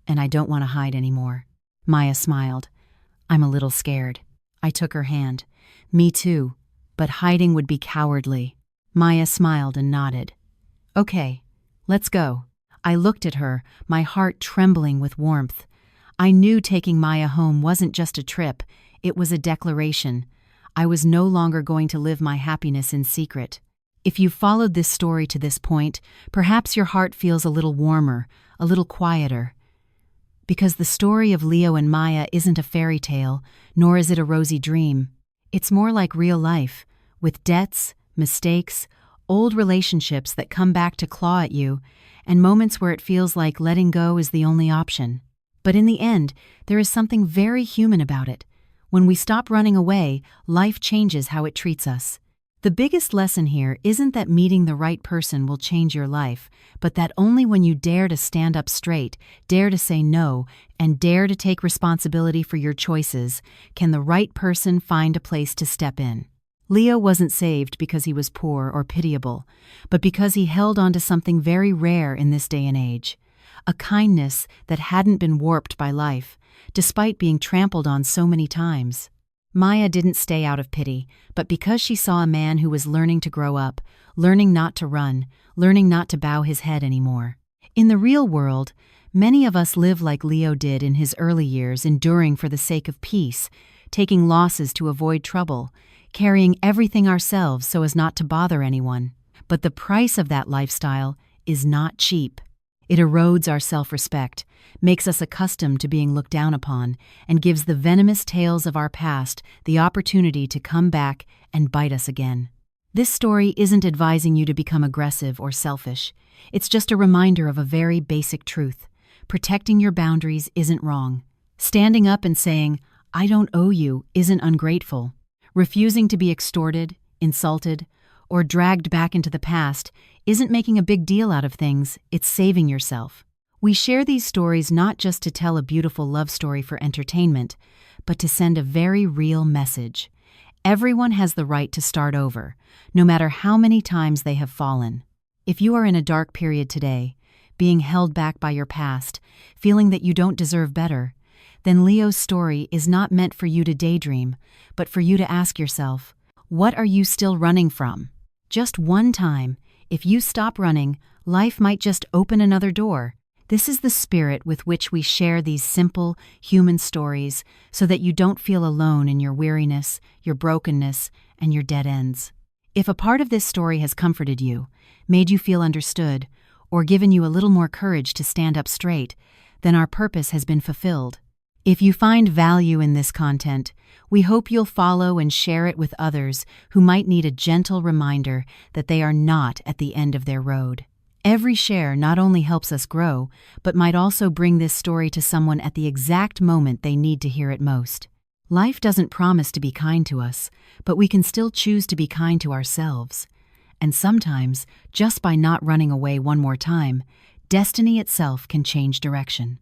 And I don't want to hide anymore. Maya smiled. I'm a little scared. I took her hand. Me too, but hiding would be cowardly. Maya smiled and nodded. Okay, let's go. I looked at her, my heart trembling with warmth. I knew taking Maya home wasn't just a trip, it was a declaration. I was no longer going to live my happiness in secret. If you've followed this story to this point, perhaps your heart feels a little warmer, a little quieter. Because the story of Leo and Maya isn't a fairy tale, nor is it a rosy dream. It's more like real life, with debts, mistakes, old relationships that come back to claw at you, and moments where it feels like letting go is the only option. But in the end, there is something very human about it. When we stop running away, life changes how it treats us. The biggest lesson here isn't that meeting the right person will change your life, but that only when you dare to stand up straight, dare to say no, and dare to take responsibility for your choices, can the right person find a place to step in. Leo wasn't saved because he was poor or pitiable, but because he held on to something very rare in this day and age, a kindness that hadn't been warped by life, despite being trampled on so many times. Maya didn't stay out of pity, but because she saw a man who was learning to grow up, learning not to run, learning not to bow his head anymore. In the real world, many of us live like Leo did in his early years, enduring for the sake of peace, taking losses to avoid trouble, carrying everything ourselves so as not to bother anyone. But the price of that lifestyle is not cheap. It erodes our self-respect, makes us accustomed to being looked down upon, and gives the venomous tales of our past the opportunity to come back and bite us again. This story isn't advising you to become aggressive or selfish. It's just a reminder of a very basic truth. Protecting your boundaries isn't wrong. Standing up and saying, I don't owe you, isn't ungrateful. Refusing to be extorted, insulted, or dragged back into the past isn't making a big deal out of things, it's saving yourself. We share these stories not just to tell a beautiful love story for entertainment, but to send a very real message. Everyone has the right to start over, no matter how many times they have fallen. If you are in a dark period today, being held back by your past, feeling that you don't deserve better, then Leo's story is not meant for you to daydream, but for you to ask yourself, what are you still running from? Just one time, if you stop running, life might just open another door, This is the spirit with which we share these simple, human stories so that you don't feel alone in your weariness, your brokenness, and your dead ends. If a part of this story has comforted you, made you feel understood, or given you a little more courage to stand up straight, then our purpose has been fulfilled. If you find value in this content, we hope you'll follow and share it with others who might need a gentle reminder that they are not at the end of their road. Every share not only helps us grow, but might also bring this story to someone at the exact moment they need to hear it most. Life doesn't promise to be kind to us, but we can still choose to be kind to ourselves. And sometimes, just by not running away one more time, destiny itself can change direction.